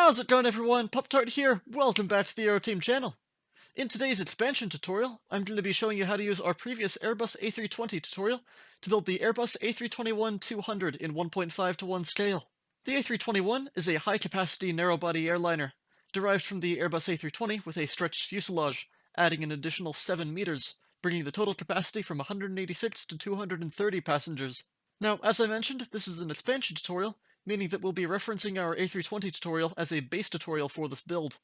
How's it going, everyone? Pop-Tart here. Welcome back to the Aeroteam channel. In today's expansion tutorial, I'm going to be showing you how to use our previous Airbus A320 tutorial to build the Airbus A321-200 in 1.5:1 scale. The A321 is a high-capacity narrow-body airliner, derived from the Airbus A320 with a stretched fuselage, adding an additional 7 meters, bringing the total capacity from 186 to 230 passengers. Now, as I mentioned, this is an expansion tutorial, meaning that we'll be referencing our A320 tutorial as a base tutorial for this build.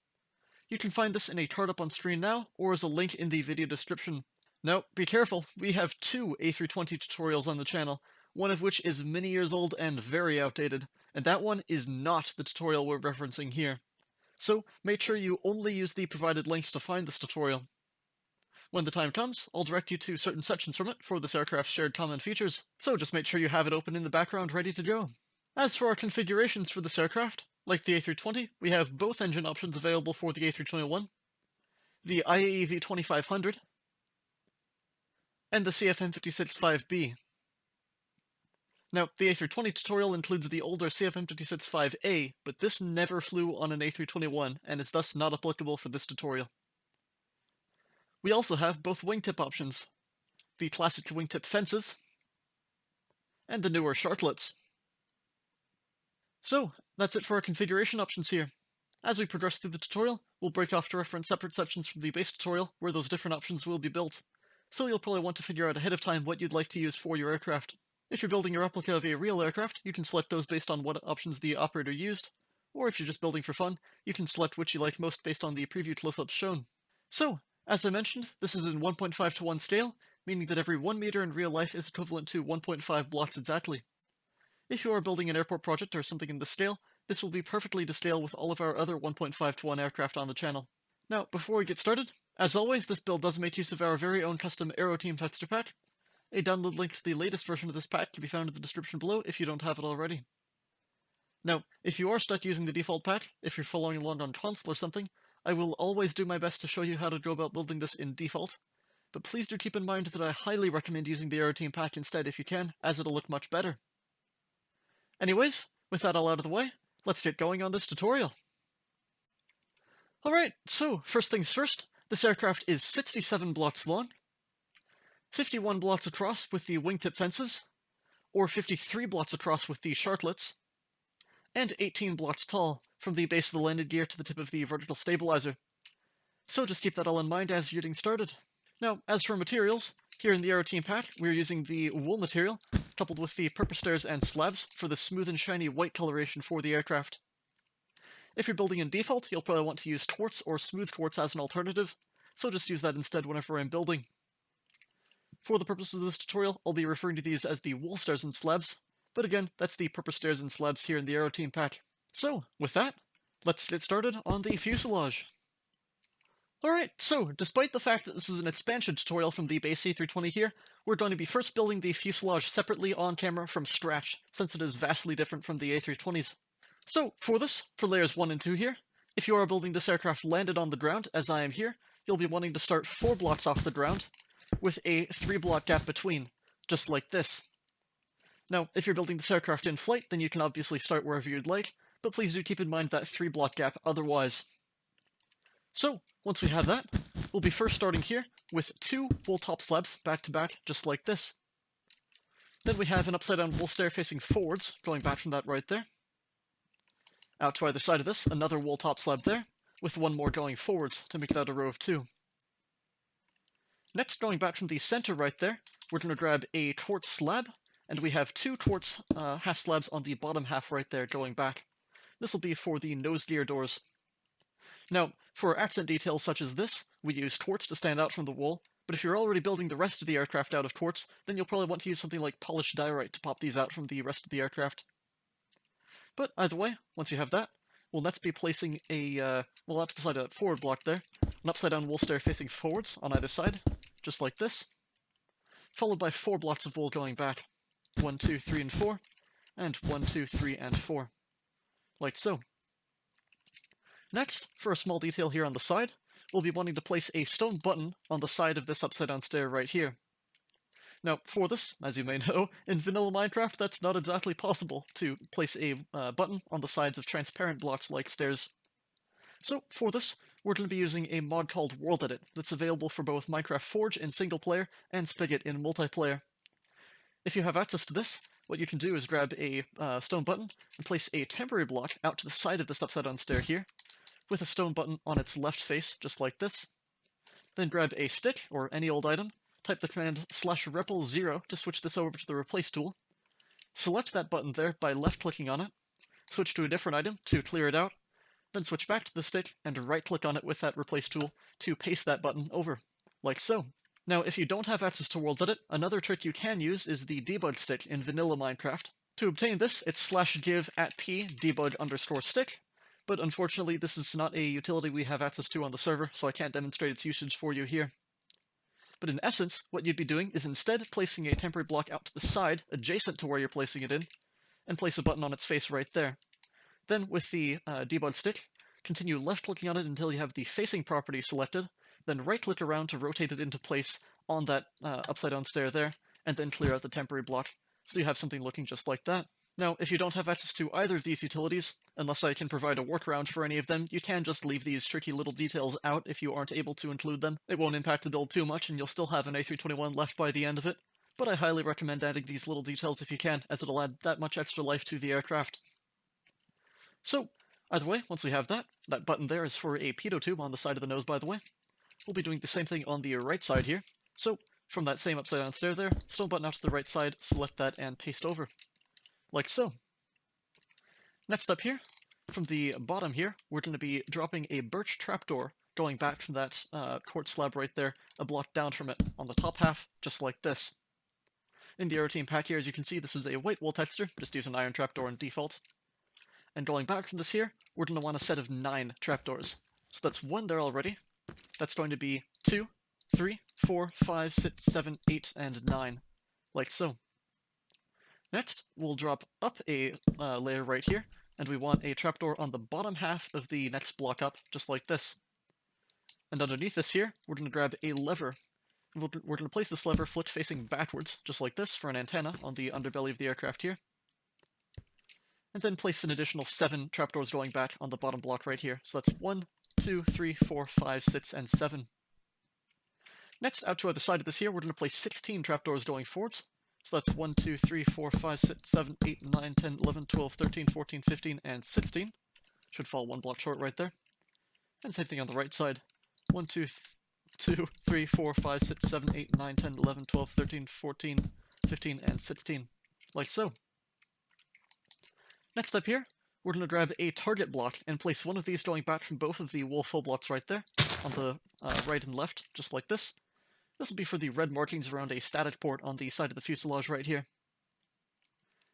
You can find this in a card up on screen now, or as a link in the video description. Now, be careful, we have two A320 tutorials on the channel, one of which is many years old and very outdated, and that one is not the tutorial we're referencing here. So, make sure you only use the provided links to find this tutorial. When the time comes, I'll direct you to certain sections from it for this aircraft's shared common features, so just make sure you have it open in the background ready to go. As for our configurations for this aircraft, like the A320, we have both engine options available for the A321, the IAE V2500, and the CFM56-5B. Now, the A320 tutorial includes the older CFM56-5A, but this never flew on an A321 and is thus not applicable for this tutorial. We also have both wingtip options, the classic Wingtip Fences, and the newer Sharklets. So, that's it for our configuration options here. As we progress through the tutorial, we'll break off to reference separate sections from the base tutorial where those different options will be built, so you'll probably want to figure out ahead of time what you'd like to use for your aircraft. If you're building a replica of a real aircraft, you can select those based on what options the operator used, or if you're just building for fun, you can select which you like most based on the preview close-ups shown. So, as I mentioned, this is in 1.5:1 scale, meaning that every 1 meter in real life is equivalent to 1.5 blocks exactly. If you are building an airport project or something in this scale, this will be perfectly to scale with all of our other 1.5:1 aircraft on the channel. Now, before we get started, as always, this build does make use of our very own custom Aeroteam texture pack. A download link to the latest version of this pack can be found in the description below if you don't have it already. Now, if you are stuck using the default pack, if you're following along on console or something, I will always do my best to show you how to go about building this in default, but please do keep in mind that I highly recommend using the Aeroteam pack instead if you can, as it'll look much better. Anyways, with that all out of the way, let's get going on this tutorial. Alright, so first things first, this aircraft is 67 blocks long, 51 blocks across with the wingtip fences, or 53 blocks across with the Sharklets, and 18 blocks tall from the base of the landing gear to the tip of the vertical stabilizer. So just keep that all in mind as you're getting started. Now, as for materials, here in the Aeroteam pack, we're using the wool material, coupled with the purpose stairs and slabs for the smooth and shiny white coloration for the aircraft. If you're building in default, you'll probably want to use quartz or smooth quartz as an alternative, so just use that instead whenever I'm building. For the purposes of this tutorial, I'll be referring to these as the wool stairs and slabs, but again, that's the purpose stairs and slabs here in the Aeroteam pack. So, with that, let's get started on the fuselage. Alright, so despite the fact that this is an expansion tutorial from the base A320 here, we're going to be first building the fuselage separately on camera from scratch, since it is vastly different from the A320's. So, for this, for layers 1 and 2 here, if you are building this aircraft landed on the ground, as I am here, you'll be wanting to start 4 blocks off the ground, with a 3-block gap between, just like this. Now, if you're building this aircraft in flight, then you can obviously start wherever you'd like, but please do keep in mind that 3-block gap otherwise. So, once we have that, we'll be first starting here with 2 wool top slabs back to back, just like this. Then we have an upside down wool stair facing forwards, going back from that right there. Out to either side of this, another wool top slab there, with one more going forwards to make that a row of 2. Next, going back from the center right there, we're going to grab a quartz slab, and we have 2 quartz half slabs on the bottom half right there going back. This will be for the nose gear doors. Now, for accent details such as this, we use quartz to stand out from the wool, but if you're already building the rest of the aircraft out of quartz, then you'll probably want to use something like polished diorite to pop these out from the rest of the aircraft. But either way, once you have that, we'll next be placing a, well, out to the side of that forward block there, an upside down wool stair facing forwards on either side, just like this, followed by 4 blocks of wool going back. 1, 2, 3, and 4, and 1, 2, 3, and 4. Like so. Next, for a small detail here on the side, we'll be wanting to place a stone button on the side of this upside down stair right here. Now, for this, as you may know, in vanilla Minecraft, that's not exactly possible to place a button on the sides of transparent blocks like stairs. So, for this, we're going to be using a mod called World Edit that's available for both Minecraft Forge in single player and Spigot in multiplayer. If you have access to this, what you can do is grab a stone button and place a temporary block out to the side of this upside-down stair here, with a stone button on its left face, just like this. Then grab a stick, or any old item, type the command /repl0 to switch this over to the replace tool. Select that button there by left-clicking on it, switch to a different item to clear it out, then switch back to the stick and right-click on it with that replace tool to paste that button over, like so. Now, if you don't have access to World Edit, another trick you can use is the debug stick in vanilla Minecraft. To obtain this, it's /give@p debug_stick, but unfortunately this is not a utility we have access to on the server, so I can't demonstrate its usage for you here. But in essence, what you'd be doing is instead placing a temporary block out to the side, adjacent to where you're placing it in, and place a button on its face right there. Then, with the debug stick, continue left-clicking on it until you have the facing property selected, then right-click around to rotate it into place on that upside-down stair there, and then clear out the temporary block, so you have something looking just like that. Now, if you don't have access to either of these utilities, unless I can provide a workaround for any of them, you can just leave these tricky little details out if you aren't able to include them. It won't impact the build too much, and you'll still have an A321 left by the end of it, but I highly recommend adding these little details if you can, as it'll add that much extra life to the aircraft. So, either way, once we have that button there is for a pitot tube on the side of the nose, by the way. We'll be doing the same thing on the right side here. So, from that same upside-down stair there, stone button out to the right side, select that, and paste over. Like so. Next up here, from the bottom here, we're going to be dropping a birch trapdoor going back from that quartz slab right there, a block down from it, on the top half, just like this. In the Aeroteam pack here, as you can see, this is a white wool texture, just use an iron trapdoor in default. And going back from this here, we're going to want a set of 9 trapdoors. So that's 1 there already. That's going to be 2, 3, 4, 5, 6, 7, 8, and 9. Like so. Next, we'll drop up a layer right here, and we want a trapdoor on the bottom half of the next block up, just like this. And underneath this here, we're going to grab a lever. We're going to place this lever flipped facing backwards, just like this, for an antenna on the underbelly of the aircraft here. And then place an additional 7 trapdoors going back on the bottom block right here. So that's 1, 2, 3, 4, 5, 6, and 7. Next, out to either side of this here, we're going to place 16 trapdoors going forwards. So that's 1, 2, 3, 4, 5, 6, 7, 8, 9, 10, 11, 12, 13, 14, 15, and 16. Should fall 1 block short right there. And same thing on the right side. 1, 2, 3, 4, 5, 6, 7, 8, 9, 10, 11, 12, 13, 14, 15, and 16. Like so. Next up here, we're going to grab a target block and place one of these going back from both of the wool full blocks right there, on the right and left, just like this. This will be for the red markings around a static port on the side of the fuselage right here.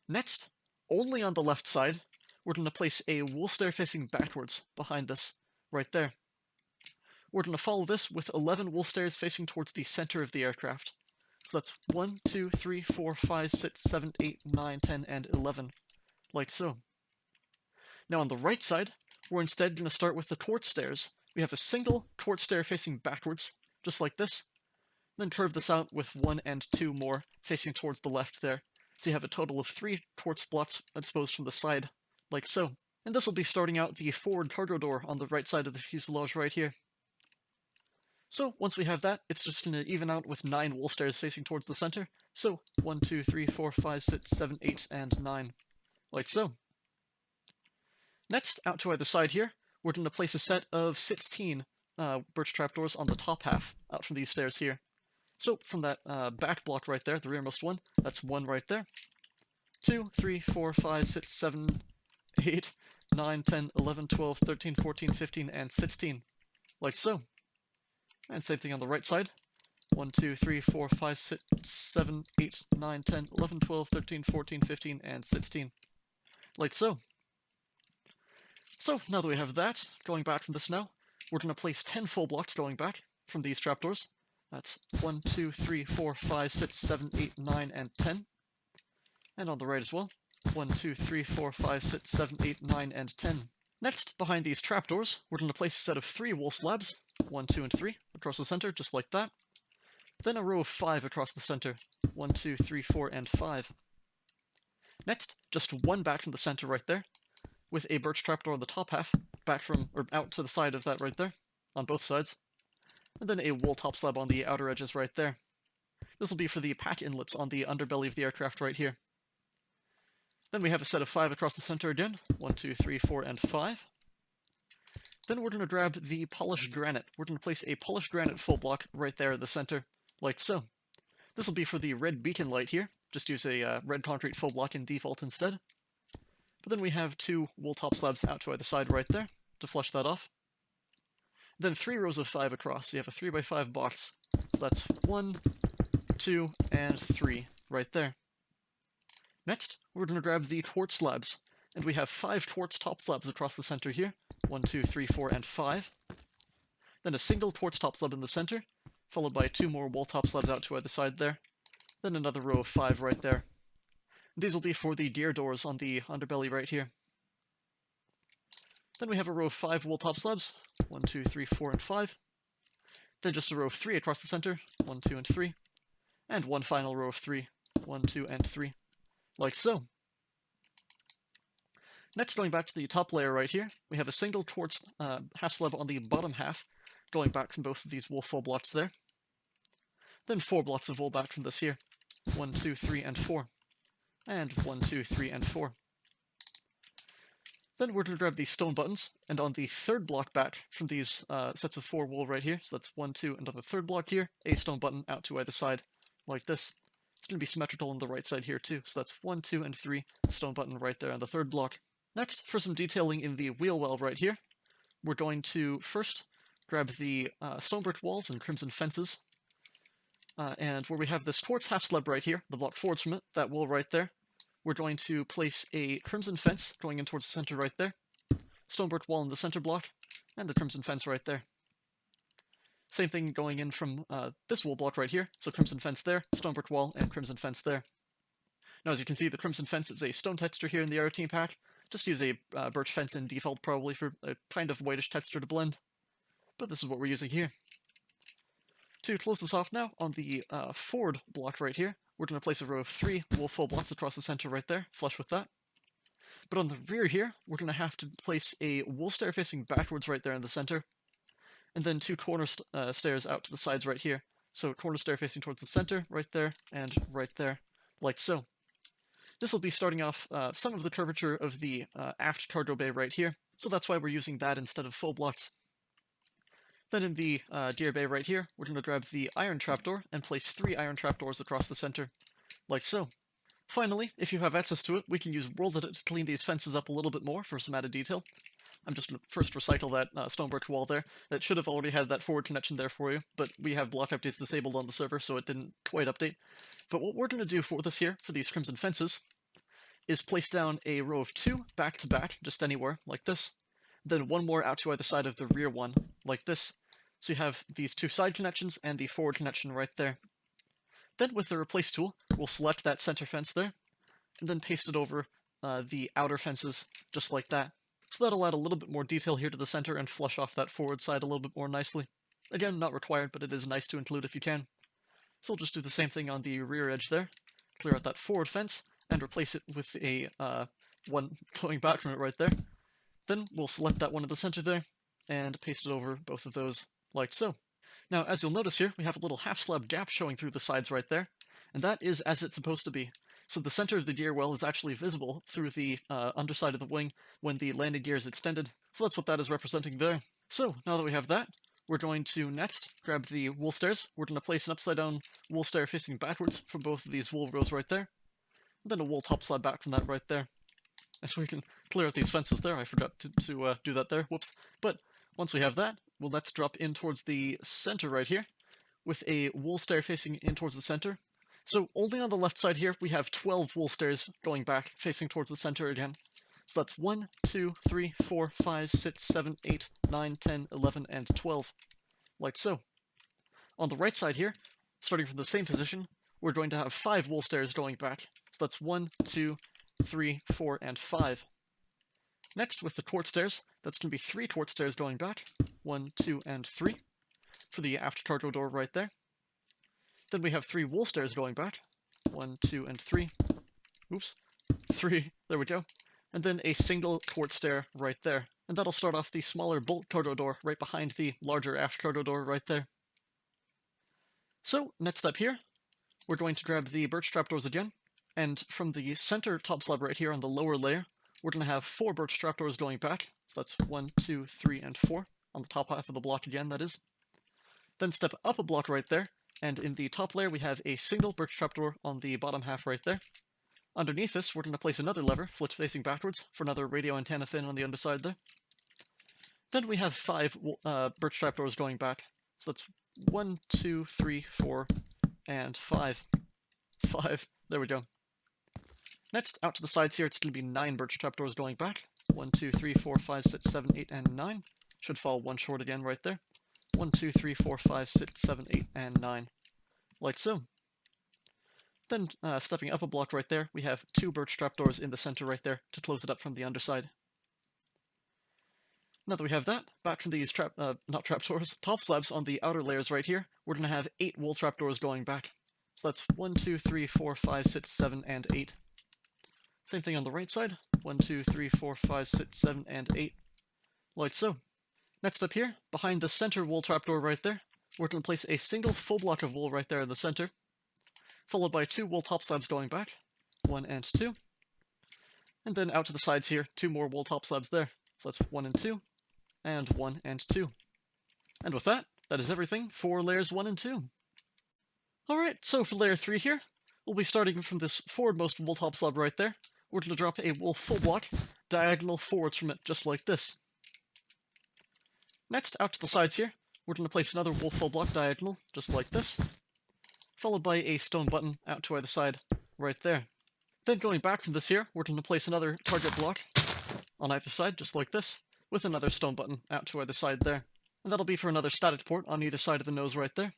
Next, only on the left side, we're going to place a wool stair facing backwards behind this, right there. We're going to follow this with 11 wool stairs facing towards the center of the aircraft. So that's 1, 2, 3, 4, 5, 6, 7, 8, 9, 10, and 11. Like so. Now on the right side, we're instead going to start with the quartz stairs. We have a single quartz stair facing backwards, just like this. Then curve this out with 1 and 2 more facing towards the left there. So you have a total of 3 quartz blocks exposed from the side, like so. And this will be starting out the forward cargo door on the right side of the fuselage right here. So once we have that, it's just going to even out with 9 wool stairs facing towards the center. So 1, 2, 3, 4, 5, 6, 7, 8, and 9. Like so. Next, out to either side here, we're going to place a set of 16 birch trapdoors on the top half, out from these stairs here. So, from that back block right there, the rearmost one, that's 1 right there. 2, 3, 4, 5, 6, 7, 8, 9, 10, 11, 12, 13, 14, 15, and 16. Like so. And same thing on the right side. 1, 2, 3, 4, 5, 6, 7, 8, 9, 10, 11, 12, 13, 14, 15, and 16. Like so. So, now that we have that, going back from this now, we're going to place 10 full blocks going back from these trapdoors. That's 1, 2, 3, 4, 5, 6, 7, 8, 9, and 10. And on the right as well. 1, 2, 3, 4, 5, 6, 7, 8, 9, and 10. Next, behind these trapdoors, we're going to place a set of 3 wool slabs, 1, 2, and 3, across the center, just like that. Then a row of 5 across the center. 1, 2, 3, 4, and 5. Next, just one back from the center right there, with a birch trapdoor on the top half, back from, or out to the side of that right there, on both sides. And then a wool top slab on the outer edges right there. This will be for the pack inlets on the underbelly of the aircraft right here. Then we have a set of 5 across the center again. 1, 2, 3, 4, and 5. Then we're going to grab the polished granite. We're going to place a polished granite full block right there in the center, like so. This will be for the red beacon light here. Just use a red concrete full block in default instead. But then we have 2 wool top slabs out to either side right there to flush that off. Then 3 rows of 5 across. So you have a 3x5 box. So that's 1, 2, and 3 right there. Next, we're going to grab the quartz slabs. And we have 5 quartz top slabs across the center here. 1, 2, 3, 4, and 5. Then a single quartz top slab in the center, followed by 2 more wool top slabs out to either side there. Then another row of 5 right there. These will be for the gear doors on the underbelly right here. Then we have a row of 5 wool top slabs. 1, 2, 3, 4, and 5. Then just a row of 3 across the center. 1, 2, and 3. And one final row of 3. 1, 2, and 3. Like so. Next, going back to the top layer right here, we have a single quartz half slab on the bottom half, going back from both of these wool full blocks there. Then 4 blocks of wool back from this here. 1, 2, 3, and 4. And 1, 2, 3, and 4. Then we're going to grab these stone buttons, and on the third block back from these sets of 4 wool right here, so that's 1, 2, and on the third block here, a stone button out to either side, like this. It's going to be symmetrical on the right side here too, so that's 1, 2, and 3, stone button right there on the third block. Next, for some detailing in the wheel well right here, we're going to first grab the stone brick walls and crimson fences, and where we have this quartz half slab right here, the block forwards from it, that wool right there, we're going to place a crimson fence going in towards the center right there, stone brick wall in the center block, and the crimson fence right there. Same thing going in from this wool block right here, so crimson fence there, stone brick wall, and crimson fence there. Now as you can see, the crimson fence is a stone texture here in the Aeroteam pack. Just use a birch fence in default probably for a kind of whitish texture to blend. But this is what we're using here. To close this off now, on the forward block right here, we're going to place a row of 3 wool full blocks across the center right there, flush with that. But on the rear here, we're going to have to place a wool stair facing backwards right there in the center, and then 2 corner stairs out to the sides right here. So corner stair facing towards the center, right there, and right there, like so. This will be starting off some of the curvature of the aft cargo bay right here, so that's why we're using that instead of full blocks. Then in the gear bay right here, we're going to grab the iron trapdoor and place 3 iron trapdoors across the center, like so. Finally, if you have access to it, we can use World Edit to clean these fences up a little bit more for some added detail. I'm just going to first recycle that stone brick wall there. That should have already had that forward connection there for you, but we have block updates disabled on the server, so it didn't quite update. But what we're going to do for this here, for these crimson fences, is place down a row of 2 back to back, just anywhere, like this. Then 1 more out to either side of the rear one, like this. So you have these 2 side connections and the forward connection right there. Then with the replace tool, we'll select that center fence there, and then paste it over the outer fences, just like that. So that'll add a little bit more detail here to the center and flush off that forward side a little bit more nicely. Again, not required, but it is nice to include if you can. So we'll just do the same thing on the rear edge there. Clear out that forward fence, and replace it with a one going back from it right there. Then we'll select that one in the center there, and paste it over both of those, like so. Now, as you'll notice here, we have a little half-slab gap showing through the sides right there, and that is as it's supposed to be. So the center of the gear well is actually visible through the underside of the wing when the landing gear is extended, so that's what that is representing there. So, now that we have that, we're going to next grab the wool stairs. We're going to place an upside-down wool stair facing backwards from both of these wool rows right there, and then a wool top slab back from that right there. Actually, we can clear out these fences there. I forgot to do that there. Whoops. But once we have that, we'll next drop in towards the center right here with a wool stair facing in towards the center. So only on the left side here, we have 12 wool stairs going back, facing towards the center again. So that's 1, 2, 3, 4, 5, 6, 7, 8, 9, 10, 11, and 12. Like so. On the right side here, starting from the same position, we're going to have 5 wool stairs going back. So that's 1, 2, 3, 4, and 5. Next, with the quartz stairs, that's going to be 3 quartz stairs going back. 1, 2, and 3. For the aft cargo door right there. Then we have 3 wool stairs going back. 1, 2, and 3. Oops. 3. There we go. And then a single quartz stair right there. And that'll start off the smaller bolt cargo door right behind the larger aft cargo door right there. So, next up here, we're going to grab the birch trapdoors again, and from the center top slab right here on the lower layer, we're going to have 4 birch trapdoors going back. So that's 1, 2, 3, and 4, on the top half of the block again, that is. Then step up a block right there, and in the top layer we have a single birch trapdoor on the bottom half right there. Underneath this, we're going to place another lever, flipped facing backwards, for another radio antenna fin on the underside there. Then we have 5 birch trapdoors going back. So that's 1, 2, 3, 4, and 5. 5. There we go. Next, out to the sides here, it's going to be 9 birch trapdoors going back. 1, 2, 3, 4, 5, 6, 7, 8, and 9. Should fall 1 short again right there. 1, 2, 3, 4, 5, 6, 7, 8, and 9. Like so. Then, stepping up a block right there, we have 2 birch trapdoors in the center right there to close it up from the underside. Now that we have that, back from these not trapdoors, top slabs on the outer layers right here, we're going to have 8 wool trapdoors going back. So that's 1, 2, 3, 4, 5, 6, 7, and 8. Same thing on the right side. 1, 2, 3, 4, 5, 6, 7, and 8. Like so. Next up here, behind the center wool trapdoor right there, we're going to place a single full block of wool right there in the center, followed by 2 wool top slabs going back, 1 and 2. And then out to the sides here, 2 more wool top slabs there. So that's 1 and 2, and 1 and 2. And with that, that is everything for layers 1 and 2. Alright, so for layer 3 here, we'll be starting from this forwardmost wool top slab right there. We're going to drop a wool full block, diagonal forwards from it, just like this. Next, out to the sides here, we're going to place another wool full block diagonal, just like this, followed by a stone button out to either side, right there. Then going back from this here, we're going to place another target block on either side, just like this, with another stone button out to either side there. And that'll be for another static port on either side of the nose right there.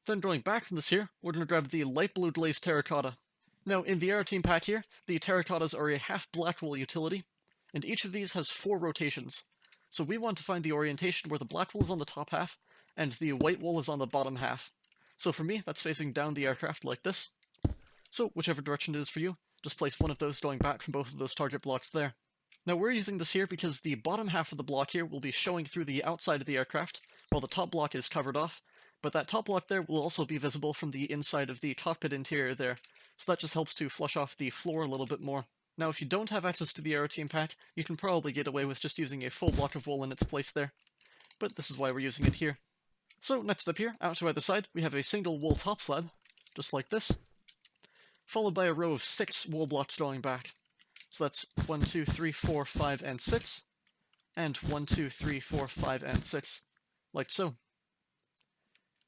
Then going back from this here, we're going to grab the light blue glazed terracotta. Now, in the Aeroteam pack here, the terracottas are a half black wool utility, and each of these has 4 rotations. So we want to find the orientation where the black wool is on the top half, and the white wool is on the bottom half. So for me, that's facing down the aircraft like this. So whichever direction it is for you, just place one of those going back from both of those target blocks there. Now we're using this here because the bottom half of the block here will be showing through the outside of the aircraft, while the top block is covered off, but that top block there will also be visible from the inside of the cockpit interior there, so that just helps to flush off the floor a little bit more. Now if you don't have access to the Aeroteam pack, you can probably get away with just using a full block of wool in its place there, but this is why we're using it here. So next up here, out to either side, we have a single wool top slab, just like this, followed by a row of 6 wool blocks going back. So that's 1, 2, 3, 4, 5, and 6, and 1, 2, 3, 4, 5, and 6, like so.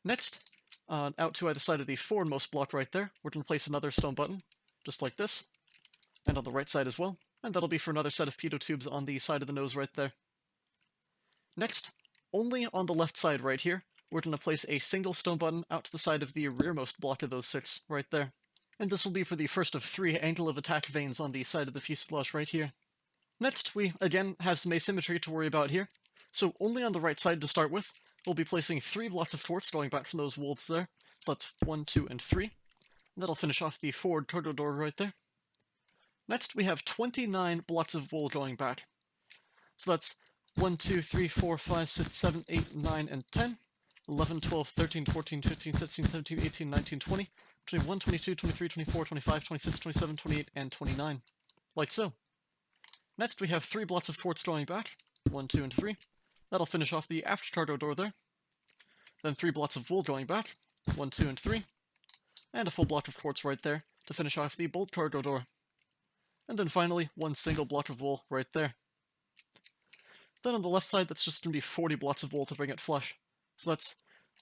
Next, out to either side of the forwardmost block right there, we're going to place another stone button, just like this, and on the right side as well, and that'll be for another set of pitot tubes on the side of the nose right there. Next, only on the left side right here, we're going to place a single stone button out to the side of the rearmost block of those 6 right there. And this will be for the first of 3 angle of attack vanes on the side of the fuselage right here. Next, we again have some asymmetry to worry about here. So only on the right side to start with, we'll be placing 3 blocks of quartz going back from those wools there. So that's 1, 2, and 3. And that'll finish off the forward cargo door right there. Next, we have 29 blocks of wool going back. So that's 1, 2, 3, 4, 5, 6, 7, 8, 9, and 10. 11, 12, 13, 14, 15, 16, 17, 18, 19, 20. 21, 22, 23, 24, 25, 26, 27, 28, and 29. Like so. Next, we have 3 blocks of quartz going back. 1, 2, and 3. That'll finish off the aft cargo door there. Then 3 blocks of wool going back. 1, 2, and 3. And a full block of quartz right there to finish off the bolt cargo door. And then finally, 1 single block of wool right there. Then on the left side, that's just going to be 40 blocks of wool to bring it flush. So that's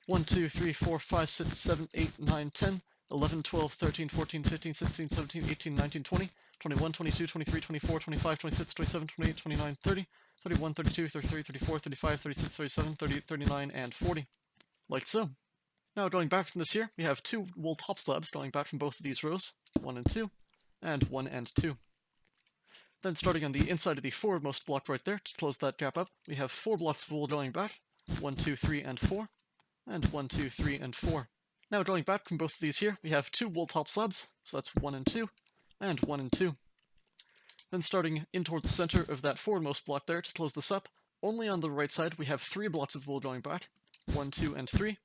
1, 2, 3, 4, 5, 6, 7, 8, 9, 10, 11, 12, 13, 14, 15, 16, 17, 18, 19, 20, 21, 22, 23, 24, 25, 26, 27, 28, 29, 30, 31, 32, 33, 34, 35, 36, 37, 38, 39, and 40. Like so. Now going back from this here, we have 2 wool top slabs going back from both of these rows, 1 and 2, and 1 and 2. Then starting on the inside of the forwardmost block right there, to close that gap up, we have 4 blocks of wool going back, 1, 2, 3, and 4, and 1, 2, 3, and 4. Now going back from both of these here, we have 2 wool top slabs, so that's 1 and 2, and 1 and 2. Then starting in towards the center of that forwardmost block there to close this up, only on the right side we have 3 blocks of wool going back, 1, 2, and 3,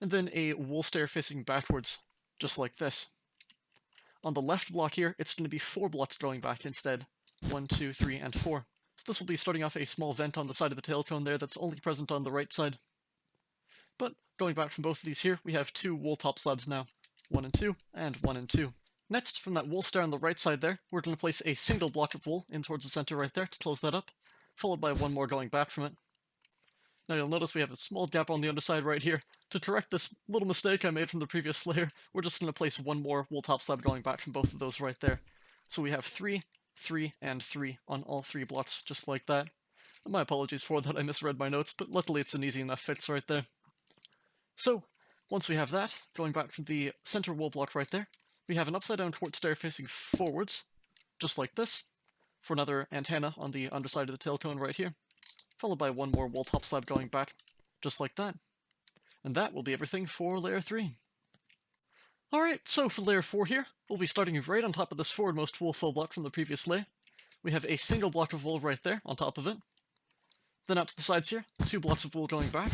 and then a wool stair facing backwards, just like this. On the left block here, it's going to be 4 blocks going back instead, 1, 2, 3, and 4. So this will be starting off a small vent on the side of the tail cone there that's only present on the right side. But going back from both of these here, we have 2 wool top slabs now, 1 and 2, and 1 and 2. Next, from that wool stair on the right side there, we're going to place a single block of wool in towards the center right there to close that up, followed by 1 more going back from it. Now you'll notice we have a small gap on the underside right here. To correct this little mistake I made from the previous layer, we're just going to place 1 more wool top slab going back from both of those right there. So we have 3, 3, and 3 on all 3 blocks, just like that. My apologies for that, I misread my notes, but luckily it's an easy enough fix right there. So, once we have that, going back from the center wool block right there, we have an upside down quartz stair facing forwards, just like this, for another antenna on the underside of the tail cone right here, followed by 1 more wool top slab going back, just like that. And that will be everything for layer 3. Alright, so for layer 4 here, we'll be starting right on top of this forwardmost wool full block from the previous layer. We have a single block of wool right there on top of it. Then out to the sides here, 2 blocks of wool going back.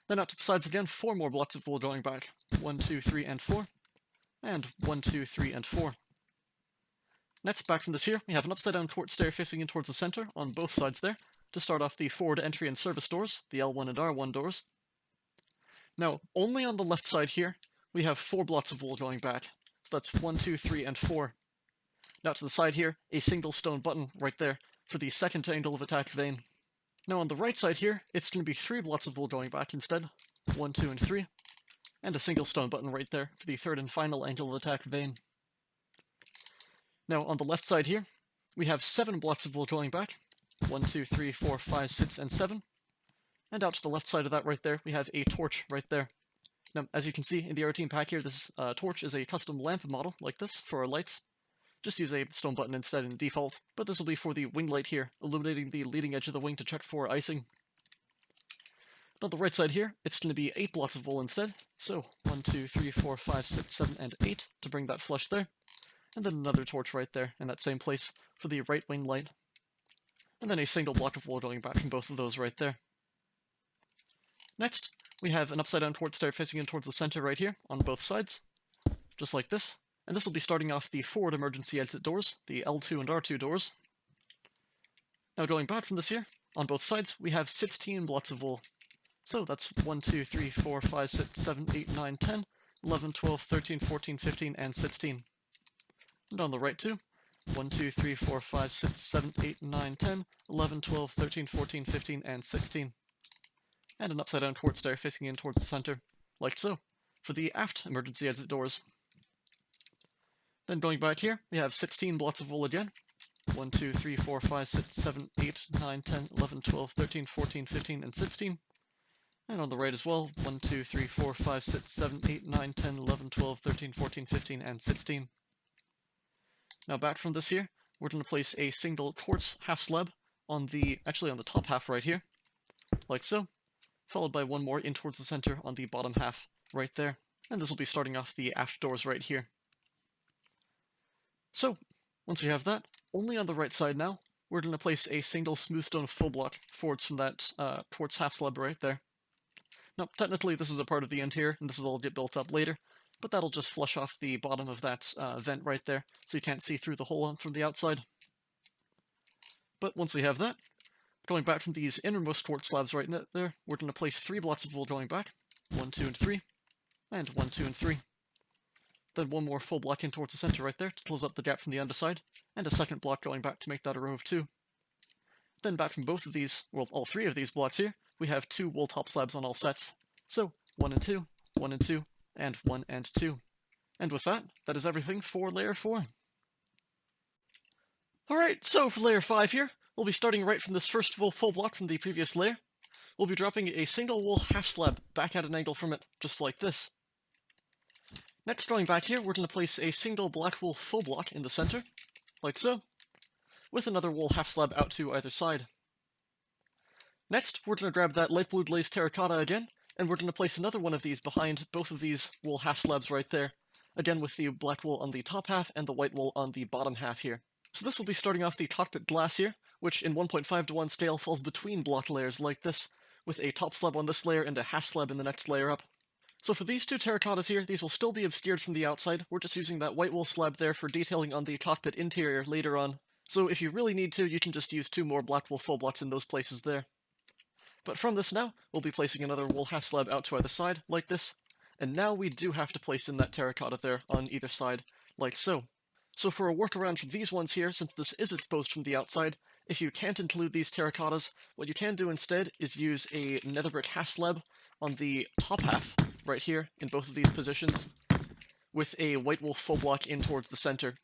Then out to the sides again, 4 more blocks of wool going back. 1, 2, 3, and 4. And 1, 2, 3, and 4. Next, back from this here, we have an upside down quartz stair facing in towards the center on both sides there, to start off the forward entry and service doors, the L1 and R1 doors. Now, only on the left side here, we have 4 blocks of wool going back. So that's 1, 2, 3, and 4. Now to the side here, a single stone button right there for the second angle of attack vane. Now on the right side here, it's going to be 3 blocks of wool going back instead, 1, 2, and 3, and a single stone button right there for the third and final angle of attack vane. Now on the left side here, we have 7 blocks of wool going back, 1, 2, 3, 4, 5, 6, and 7, and out to the left side of that right there, we have a torch right there. Now, as you can see in the Aeroteam pack here, this torch is a custom lamp model, like this, for our lights. Just use a stone button instead in default, but this will be for the wing light here, illuminating the leading edge of the wing to check for icing. On the right side here, it's going to be 8 blocks of wool instead, so 1, 2, 3, 4, 5, 6, 7, and 8 to bring that flush there, and then another torch right there in that same place for the right wing light, and then a single block of wool going back from both of those right there. Next, we have an upside down quartz stair facing in towards the center right here on both sides, just like this. And this will be starting off the forward emergency exit doors, the L2 and R2 doors. Now going back from this here, on both sides, we have 16 blocks of wool. So that's 1, 2, 3, 4, 5, 6, 7, 8, 9, 10, 11, 12, 13, 14, 15, and 16. And on the right too, 1, 2, 3, 4, 5, 6, 7, 8, 9, 10, 11, 12, 13, 14, 15, and 16. And an upside down quartz stair facing in towards the center, like so, for the aft emergency exit doors. Then going back here, we have 16 blocks of wool again. 1, 2, 3, 4, 5, 6, 7, 8, 9, 10, 11, 12, 13, 14, 15, and 16. And on the right as well, 1, 2, 3, 4, 5, 6, 7, 8, 9, 10, 11, 12, 13, 14, 15, and 16. Now back from this here, we're going to place a single quartz half slab on the top half right here, like so, followed by 1 more in towards the center on the bottom half right there. And this will be starting off the aft doors right here. So, once we have that, only on the right side now, we're going to place a single smooth stone full block forwards from that quartz half slab right there. Now, technically this is a part of the end here, and this will all get built up later, but that'll just flush off the bottom of that vent right there, so you can't see through the hole from the outside. But once we have that, going back from these innermost quartz slabs right there, we're going to place 3 blocks of wool going back, 1, 2, and 3, and 1, 2, and 3. Then 1 more full block in towards the center right there to close up the gap from the underside, and a second block going back to make that a row of 2. Then back from both of these, well, all 3 of these blocks here, we have 2 wool top slabs on all sets. So, 1 and 2, 1 and 2, and 1 and 2. And with that, that is everything for layer 4. Alright, so for layer 5 here, we'll be starting right from this first wool full block from the previous layer. We'll be dropping a single wool half slab back at an angle from it, just like this. Next, going back here, we're going to place a single black wool full block in the center, like so, with another wool half slab out to either side. Next, we're going to grab that light blue glazed terracotta again, And we're going to place another one of these behind both of these wool half slabs right there, again with the black wool on the top half and the white wool on the bottom half here. So this will be starting off the cockpit glass here, which in 1.5:1 scale falls between block layers like this, with a top slab on this layer and a half slab in the next layer up. So for these two terracottas here, these will still be obscured from the outside. We're just using that white wool slab there for detailing on the cockpit interior later on. So if you really need to, you can just use 2 more black wool full blocks in those places there. But from this now, we'll be placing another wool half slab out to either side, like this. And now we do have to place in that terracotta there on either side, like so. So for a workaround for these ones here, since this is exposed from the outside, if you can't include these terracottas, what you can do instead is use a nether brick half slab on the top half, right here, in both of these positions, with a white wool full block in towards the center.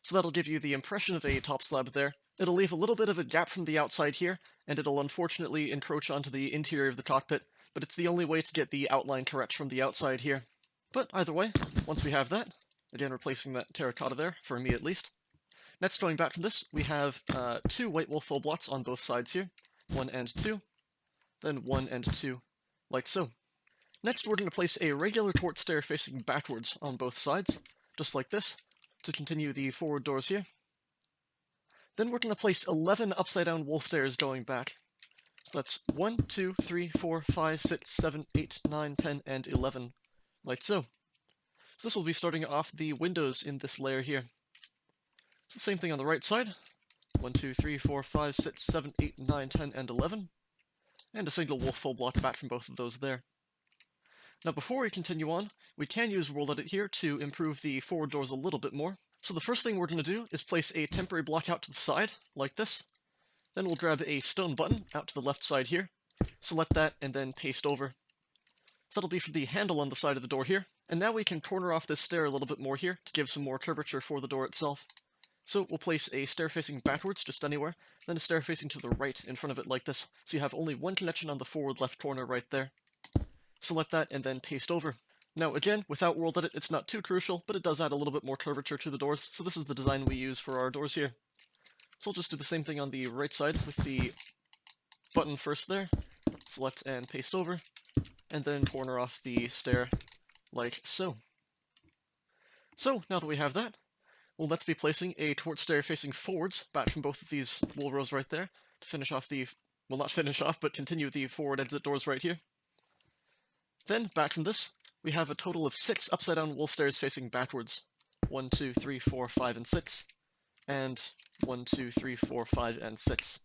So that'll give you the impression of a top slab there. It'll leave a little bit of a gap from the outside here, and it'll unfortunately encroach onto the interior of the cockpit, but it's the only way to get the outline correct from the outside here. But either way, once we have that, again replacing that terracotta there, for me at least. Next, going back from this, we have 2 white wool full blocks on both sides here, 1 and 2, then 1 and 2, like so. Next, we're going to place a regular port stair facing backwards on both sides, just like this, to continue the forward doors here. Then we're going to place 11 upside-down wool stairs going back. So that's 1, 2, 3, 4, 5, 6, 7, 8, 9, 10, and 11, like so. So this will be starting off the windows in this layer here. So the same thing on the right side. 1, 2, 3, 4, 5, 6, 7, 8, 9, 10, and 11. And a single wool full block back from both of those there. Now before we continue on, we can use World Edit here to improve the forward doors a little bit more. So the first thing we're going to do is place a temporary block out to the side, like this. Then we'll grab a stone button out to the left side here, select that, and then paste over. So that'll be for the handle on the side of the door here. And now we can corner off this stair a little bit more here to give some more curvature for the door itself. So we'll place a stair facing backwards, just anywhere, then a stair facing to the right in front of it like this, so you have only one connection on the forward left corner right there. Select that, and then paste over. Now again, without World Edit, it's not too crucial, but it does add a little bit more curvature to the doors, so this is the design we use for our doors here. So we'll just do the same thing on the right side with the button first there, select and paste over, and then corner off the stair like so. So now that we have that, well, let's be placing a torch stair facing forwards back from both of these wool rows right there to finish off the, well, not finish off, but continue the forward exit doors right here. Then, back from this, we have a total of 6 upside-down wool stairs facing backwards. 1, 2, 3, 4, 5, and 6. And 1, 2, 3, 4, 5, and 6.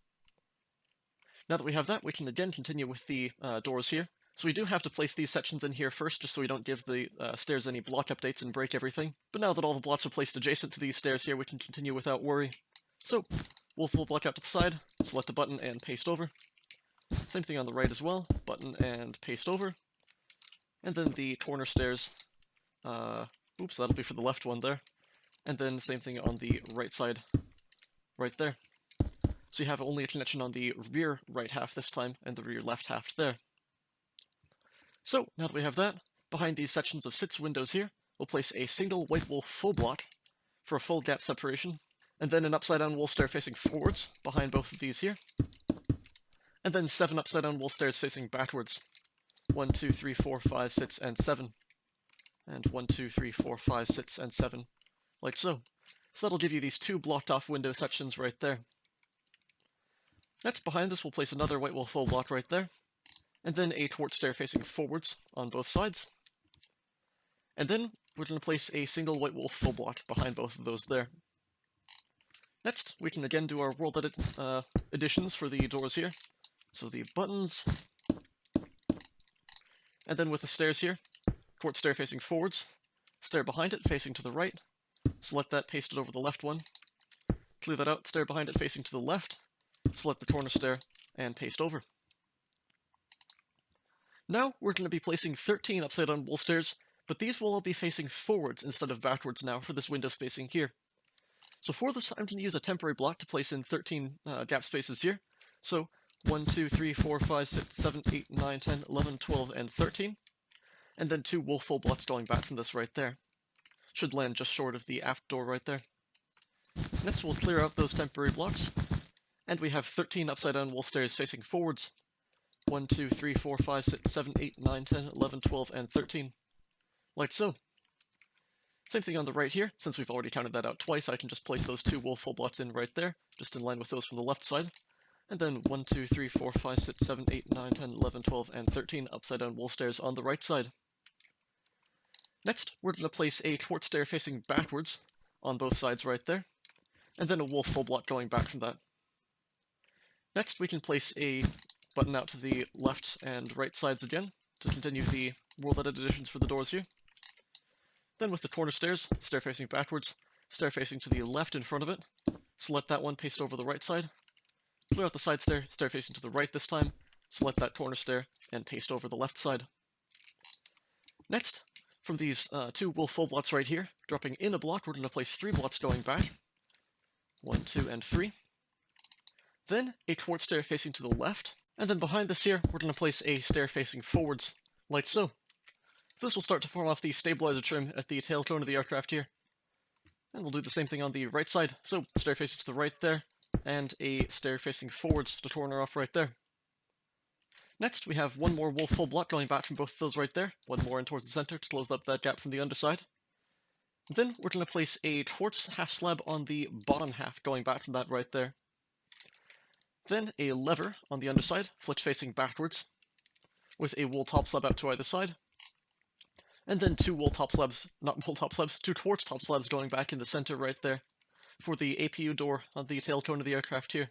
Now that we have that, we can again continue with the doors here. So we do have to place these sections in here first, just so we don't give the stairs any block updates and break everything. But now that all the blocks are placed adjacent to these stairs here, we can continue without worry. So, wool full block out to the side, select a button and paste over. Same thing on the right as well, button and paste over. And then the corner stairs, oops, that'll be for the left one there. And then the same thing on the right side, right there. So you have only a connection on the rear right half this time, and the rear left half there. So, now that we have that, behind these sections of 6 windows here, we'll place a single white wool full block for a full gap separation, and then an upside-down wool stair facing forwards behind both of these here, and then 7 upside-down wool stairs facing backwards. 1, 2, 3, 4, 5, 6, and 7. And 1, 2, 3, 4, 5, 6, and 7. Like so. So that'll give you these 2 blocked off window sections right there. Next, behind this, we'll place another white wool full block right there. And then a torch stair facing forwards on both sides. And then we're going to place a single white wool full block behind both of those there. Next, we can again do our World Edit additions for the doors here. So the buttons, and then with the stairs here, torch stair facing forwards, stair behind it facing to the right, select that, paste it over the left one, clear that out, stair behind it facing to the left, select the corner stair, and paste over. Now we're going to be placing 13 upside-down wool stairs, but these will all be facing forwards instead of backwards now for this window spacing here. So for this, I'm going to use a temporary block to place in 13 gap spaces here. So 1, 2, 3, 4, 5, 6, 7, 8, 9, 10, 11, 12, and 13. And then 2 wool full blocks going back from this right there. Should land just short of the aft door right there. Next we'll clear out those temporary blocks. And we have 13 upside down wool stairs facing forwards. 1, 2, 3, 4, 5, 6, 7, 8, 9, 10, 11, 12, and 13. Like so. Same thing on the right here. Since we've already counted that out twice, I can just place those two wool full blocks in right there, just in line with those from the left side. And then 1, 2, 3, 4, 5, 6, 7, 8, 9, 10, 11, 12, and 13 upside down wool stairs on the right side. Next, we're going to place a quartz stair facing backwards on both sides right there, and then a wool full block going back from that. Next, we can place a button out to the left and right sides again to continue the world-edit additions for the doors here. Then with the corner stairs, stair facing backwards, stair facing to the left in front of it, select that one, paste over the right side, clear out the side stair, stair facing to the right this time, select that corner stair, and paste over the left side. Next, from these two wool full blocks right here, dropping in a block, we're going to place 3 blocks going back. 1, 2, and 3. Then a quartz stair facing to the left, and then behind this here, we're going to place a stair facing forwards, like so. This will start to form off the stabilizer trim at the tail cone of the aircraft here. And we'll do the same thing on the right side, so stair facing to the right there, and a stair facing forwards to corner off right there. Next, we have one more wool full block going back from both of those right there, one more in towards the center to close up that gap from the underside. Then we're going to place a quartz half slab on the bottom half going back from that right there. Then a lever on the underside, flitch facing backwards, with a wool top slab out to either side. And then two quartz top slabs going back in the center right there for the APU door on the tail cone of the aircraft here.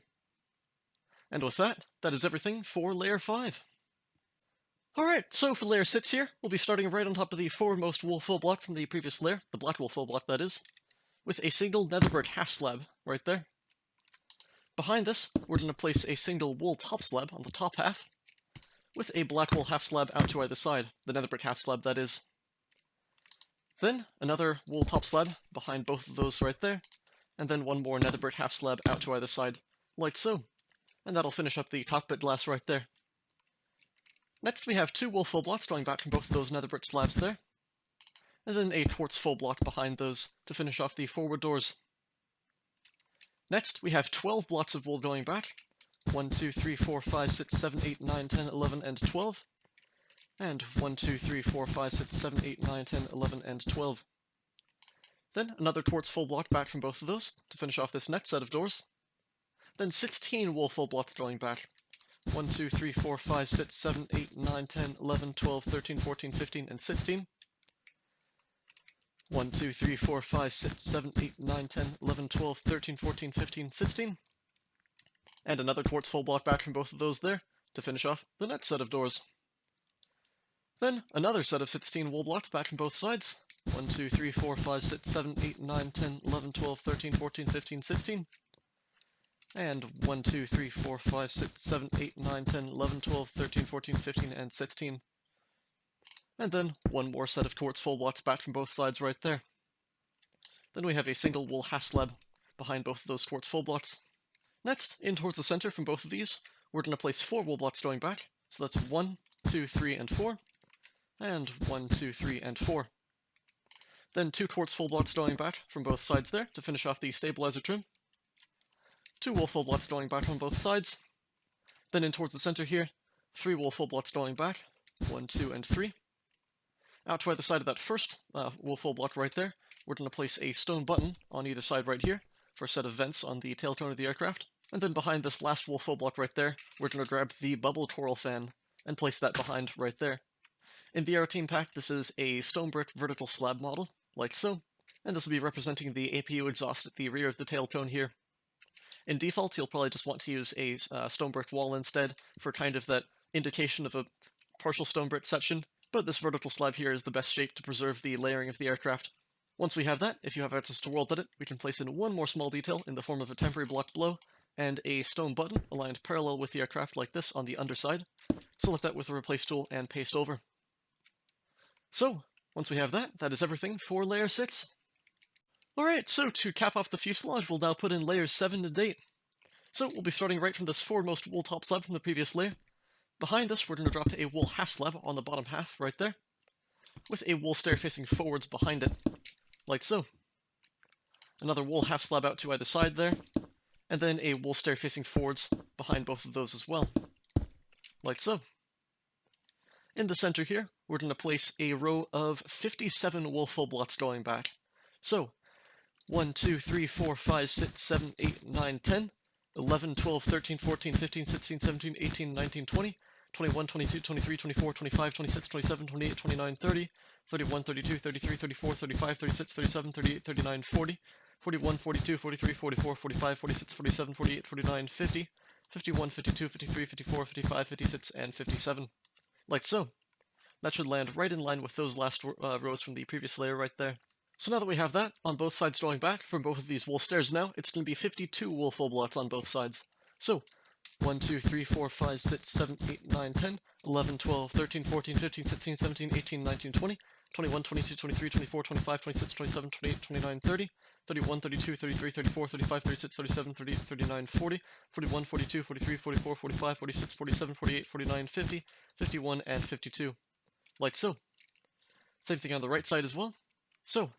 And with that, that is everything for Layer 5. Alright, so for Layer 6 here, we'll be starting right on top of the foremost wool full block from the previous layer, the black wool full block that is, with a single netherbrick half slab right there. Behind this, we're going to place a single wool top slab on the top half, with a black wool half slab out to either side, the netherbrick half slab that is. Then, another wool top slab behind both of those right there, and then one more netherbrick half slab out to either side, like so. And that'll finish up the cockpit glass right there. Next we have two wool full blocks going back from both of those netherbrick slabs there, and then a quartz full block behind those to finish off the forward doors. Next we have 12 blocks of wool going back, 1, 2, 3, 4, 5, 6, 7, 8, 9, 10, 11, and 12, and 1, 2, 3, 4, 5, 6, 7, 8, 9, 10, 11, and 12. Then another quartz full block back from both of those to finish off this next set of doors. Then 16 wool full blocks going back. 1, 2, 3, 4, 5, 6, 7, 8, 9, 10, 11, 12, 13, 14, 15, and 16. 1, 2, 3, 4, 5, 6, 7, 8, 9, 10, 11, 12, 13, 14, 15, 16. And another quartz full block back from both of those there to finish off the next set of doors. Then another set of 16 wool blocks back from both sides. 1, 2, 3, 4, 5, 6, 7, 8, 9, 10, 11, 12, 13, 14, 15, 16. And 1, 2, 3, 4, 5, 6, 7, 8, 9, 10, 11, 12, 13, 14, 15, and 16. And then one more set of quartz full blocks back from both sides right there. Then we have a single wool half slab behind both of those quartz full blocks. Next, in towards the center from both of these, we're going to place 4 wool blocks going back. So that's 1, 2, 3, and 4. And 1, 2, 3, and 4. Then 2 quartz full blocks going back from both sides there to finish off the stabilizer trim. 2 wool full blocks going back on both sides. Then in towards the center here, 3 wool full blocks going back. 1, 2, and 3. Out to either side of that first wool full block right there, we're going to place a stone button on either side right here for a set of vents on the tail cone of the aircraft. And then behind this last wool full block right there, we're going to grab the bubble coral fan and place that behind right there. In the Aeroteam pack, this is a stone brick vertical slab model, like so, and this will be representing the APU exhaust at the rear of the tail cone here. In default, you'll probably just want to use a stone brick wall instead for kind of that indication of a partial stone brick section, but this vertical slab here is the best shape to preserve the layering of the aircraft. Once we have that, if you have access to world edit, we can place in one more small detail in the form of a temporary block below, and a stone button aligned parallel with the aircraft like this on the underside. Select that with the replace tool and paste over. So, once we have that, that is everything for Layer 6. Alright, so to cap off the fuselage, we'll now put in Layers 7 to date. So we'll be starting right from this foremost wool top slab from the previous layer. Behind this, we're going to drop a wool half slab on the bottom half, right there, with a wool stair facing forwards behind it, like so. Another wool half slab out to either side there, and then a wool stair facing forwards behind both of those as well, like so. In the center here, we're going to place a row of 57 wool full blocks going back. So, 1, 2, 3, 4, 5, 6, 7, 8, 9, 10, 11, 12, 13, 14, 15, 16, 17, 18, 19, 20, 21, 22, 23, 24, 25, 26, 27, 28, 29, 30, 31, 32, 33, 34, 35, 36, 37, 38, 39, 40, 41, 42, 43, 44, 45, 46, 47, 48, 49, 50, 51, 52, 53, 54, 55, 56, and 57. Like so. That should land right in line with those last rows from the previous layer right there. So now that we have that, on both sides going back, from both of these wool stairs now, it's going to be 52 wool full blocks on both sides. So, 1, 2, 3, 4, 5, 6, 7, 8, 9, 10, 11, 12, 13, 14, 15, 16, 17, 18, 19, 20, 21, 22, 23, 24, 25, 26, 27, 28, 29, 30, 31, 32, 33, 34, 35, 36, 37, 38, 39, 40, 41, 42, 43, 44, 45, 46, 47, 48, 49, 50, 51, and 52. Like so. Same thing on the right side as well. So,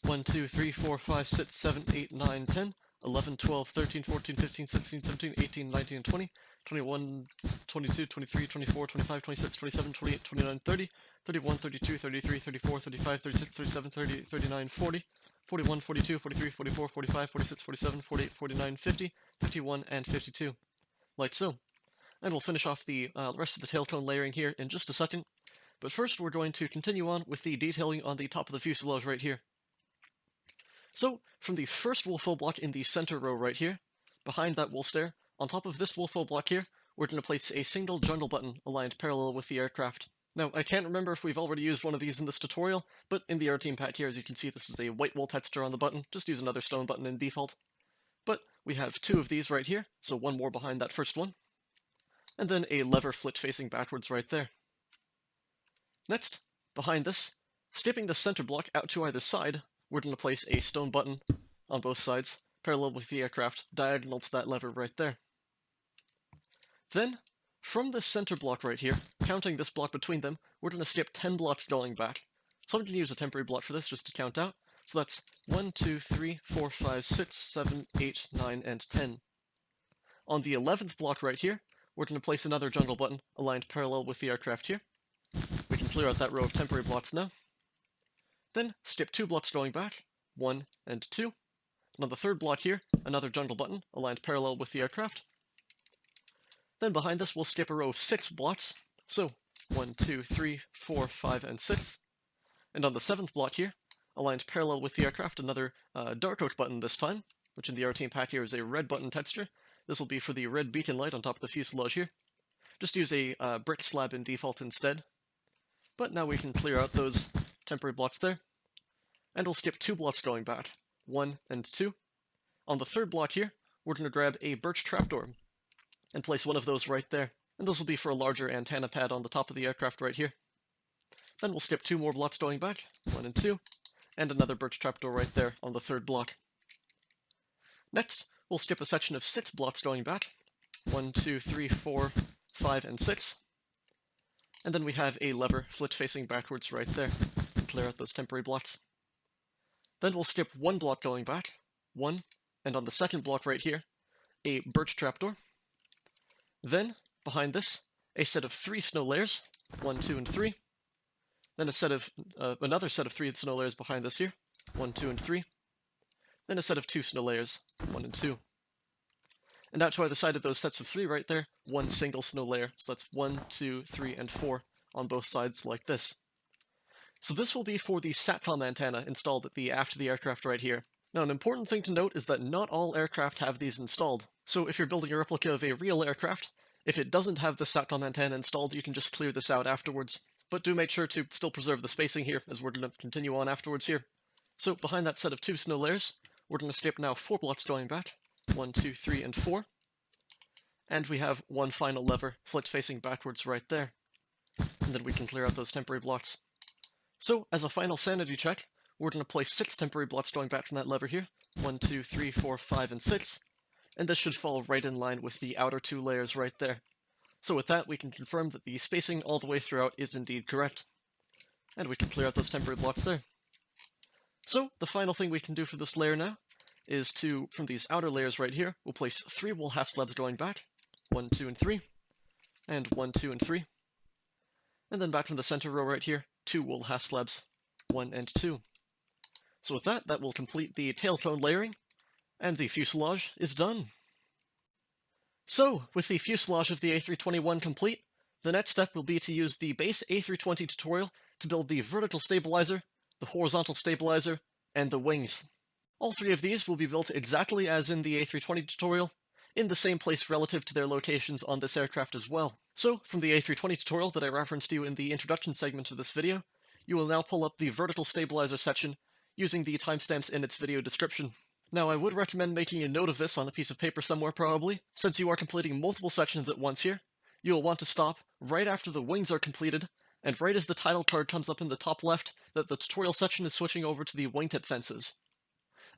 1, 2, 3, 4, 5, 6, 7, 8, 9, 10, 11, 12, 13, 14, 15, 16, 17, 18, 19, 20, 21, 22, 23, 24, 25, 26, 27, 28, 29, 30, 31, 32, 33, 34, 35, 36, 37, 38, 39, 40, 41, 42, 43, 44, 45, 46, 47, 48, 49, 50, 51, and 52. Like so. And we'll finish off the rest of the tail cone layering here in just a second. But first, we're going to continue on with the detailing on the top of the fuselage right here. So, from the first wool full block in the center row right here, behind that wool stair, on top of this wool full block here, we're going to place a single jungle button aligned parallel with the aircraft. Now, I can't remember if we've already used one of these in this tutorial, but in the Aeroteam pack here, as you can see, this is a white wool texture on the button. Just use another stone button in default. But we have two of these right here, so one more behind that first one. And then a lever flit facing backwards right there. Next, behind this, skipping the center block out to either side, we're going to place a stone button on both sides, parallel with the aircraft, diagonal to that lever right there. Then, from this center block right here, counting this block between them, we're going to skip 10 blocks going back. So I'm going to use a temporary block for this just to count out. So that's 1, 2, 3, 4, 5, 6, 7, 8, 9, and 10. On the 11th block right here, we're going to place another jungle button aligned parallel with the aircraft here. We can clear out that row of temporary blocks now. Then skip 2 blocks going back, 1 and 2. And on the third block here, another jungle button aligned parallel with the aircraft. Then behind this, we'll skip a row of 6 blocks. So 1, 2, 3, 4, 5, and 6. And on the 7th block here, aligned parallel with the aircraft, another dark oak button this time, which in the Aeroteam pack here is a red button texture. This will be for the red beacon light on top of the fuselage here. Just use a brick slab in default instead. But now we can clear out those temporary blocks there. And we'll skip 2 blocks going back, 1 and 2. On the third block here, we're going to grab a birch trapdoor and place one of those right there. And this will be for a larger antenna pad on the top of the aircraft right here. Then we'll skip 2 more blocks going back, 1 and 2, and another birch trapdoor right there on the third block. Next, we'll skip a section of 6 blocks going back, 1, 2, 3, 4, 5, and 6. And then we have a lever flit facing backwards right there, and clear out those temporary blocks. Then we'll skip 1 block going back, 1, and on the second block right here, a birch trapdoor. Then, behind this, a set of 3 snow layers, 1, 2, and 3. Then a set of another set of 3 snow layers behind this here, 1, 2, and 3. Then a set of 2 snow layers, 1 and 2. And out to either side of those sets of 3 right there, 1 single snow layer. So that's 1, 2, 3, and 4 on both sides like this. So this will be for the SATCOM antenna installed at the aft of the aircraft right here. Now an important thing to note is that not all aircraft have these installed. So if you're building a replica of a real aircraft, if it doesn't have the SATCOM antenna installed, you can just clear this out afterwards. But do make sure to still preserve the spacing here, as we're going to continue on afterwards here. So behind that set of 2 snow layers, we're going to skip now 4 blocks going back, 1, 2, 3, and 4. And we have 1 final lever flit facing backwards right there. And then we can clear out those temporary blocks. So, as a final sanity check, we're going to place 6 temporary blocks going back from that lever here. 1, 2, 3, 4, 5, and 6. And this should fall right in line with the outer 2 layers right there. So with that, we can confirm that the spacing all the way throughout is indeed correct. And we can clear out those temporary blocks there. So, the final thing we can do for this layer now is to, from these outer layers right here, we'll place 3 wool half slabs going back, 1, 2, and 3. and 1, 2, and 3. And then back from the center row right here, 2 wool half slabs, 1 and 2. So with that, that will complete the tail cone layering, and the fuselage is done. So, with the fuselage of the A321 complete, the next step will be to use the base A320 tutorial to build the vertical stabilizer, the horizontal stabilizer, and the wings. All three of these will be built exactly as in the A320 tutorial, in the same place relative to their locations on this aircraft as well. So, from the A320 tutorial that I referenced to you in the introduction segment of this video, you will now pull up the vertical stabilizer section using the timestamps in its video description. Now, I would recommend making a note of this on a piece of paper somewhere probably, since you are completing multiple sections at once here. You will want to stop right after the wings are completed, and right as the title card comes up in the top left, that the tutorial section is switching over to the wingtip fences.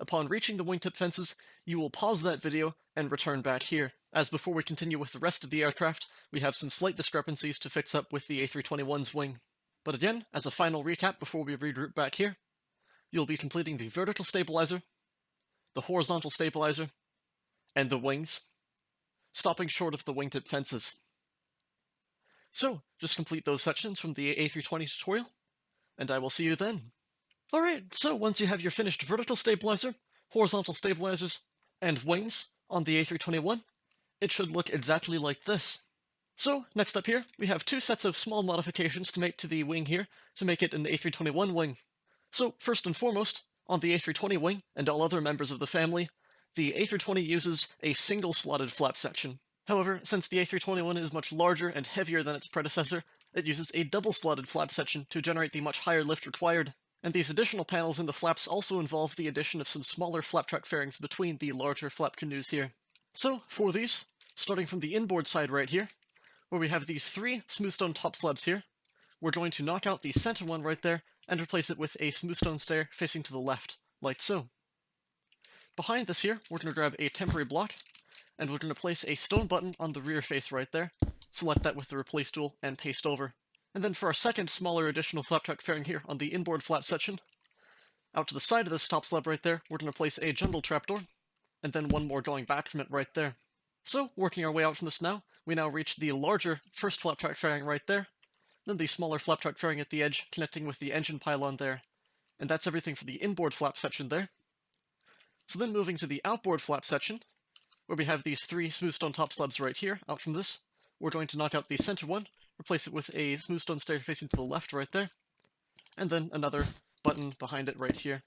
Upon reaching the wingtip fences, you will pause that video and return back here, as before we continue with the rest of the aircraft, we have some slight discrepancies to fix up with the A321's wing. But again, as a final recap before we regroup back here, you'll be completing the vertical stabilizer, the horizontal stabilizer, and the wings, stopping short of the wingtip fences. So, just complete those sections from the A320 tutorial, and I will see you then. Alright, so once you have your finished vertical stabilizer, horizontal stabilizers, and wings on the A321, it should look exactly like this. So, next up here, we have two sets of small modifications to make to the wing here, to make it an A321 wing. So, first and foremost, on the A320 wing, and all other members of the family, the A320 uses a single slotted flap section. However, since the A321 is much larger and heavier than its predecessor, it uses a double slotted flap section to generate the much higher lift required. And these additional panels in the flaps also involve the addition of some smaller flap track fairings between the larger flap canoes here. So, for these, starting from the inboard side right here, where we have these 3 smooth stone top slabs here, we're going to knock out the center one right there and replace it with a smooth stone stair facing to the left, like so. Behind this here, we're going to grab a temporary block, and we're going to place a stone button on the rear face right there, select that with the replace tool, and paste over. And then for our second smaller additional flap track fairing here on the inboard flap section, out to the side of this top slab right there, we're going to place a jungle trapdoor, and then one more going back from it right there. So, working our way out from this now, we now reach the larger first flap track fairing right there, then the smaller flap track fairing at the edge connecting with the engine pylon there. And that's everything for the inboard flap section there. So then moving to the outboard flap section, where we have these 3 smooth stone top slabs right here, out from this, we're going to knock out the center one, replace it with a smooth stone stair facing to the left right there, and then another button behind it right here,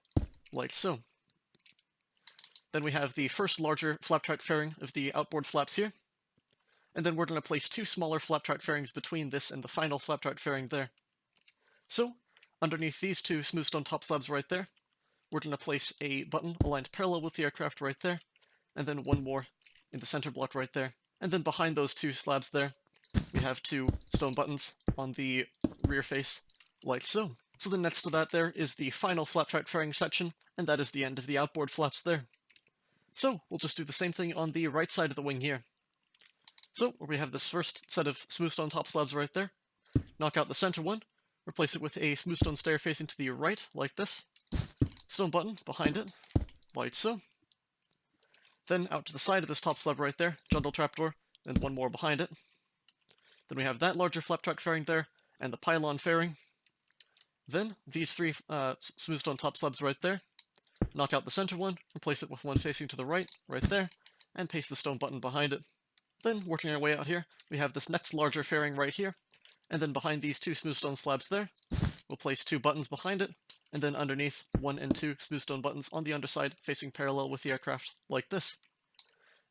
like so. Then we have the first larger flap track fairing of the outboard flaps here, and then we're going to place 2 smaller flap track fairings between this and the final flap track fairing there. So, underneath these 2 smooth stone top slabs right there, we're going to place a button aligned parallel with the aircraft right there, and then one more in the center block right there. And then behind those 2 slabs there, we have 2 stone buttons on the rear face, like so. So then next to that there is the final flap track fairing section, and that is the end of the outboard flaps there. So, we'll just do the same thing on the right side of the wing here. So, we have this first set of smooth stone top slabs right there. Knock out the center one, replace it with a smooth stone stair facing to the right, like this. Stone button behind it, like so. Then out to the side of this top slab right there, jungle trapdoor, and one more behind it. Then we have that larger flap track fairing there, and the pylon fairing. Then, these 3 smooth stone top slabs right there. Knock out the center one, replace it with one facing to the right there, and paste the stone button behind it. Then, working our way out here, we have this next larger fairing right here, and then behind these 2 smooth stone slabs there, we'll place 2 buttons behind it, and then underneath 1 and 2 smooth stone buttons on the underside facing parallel with the aircraft, like this.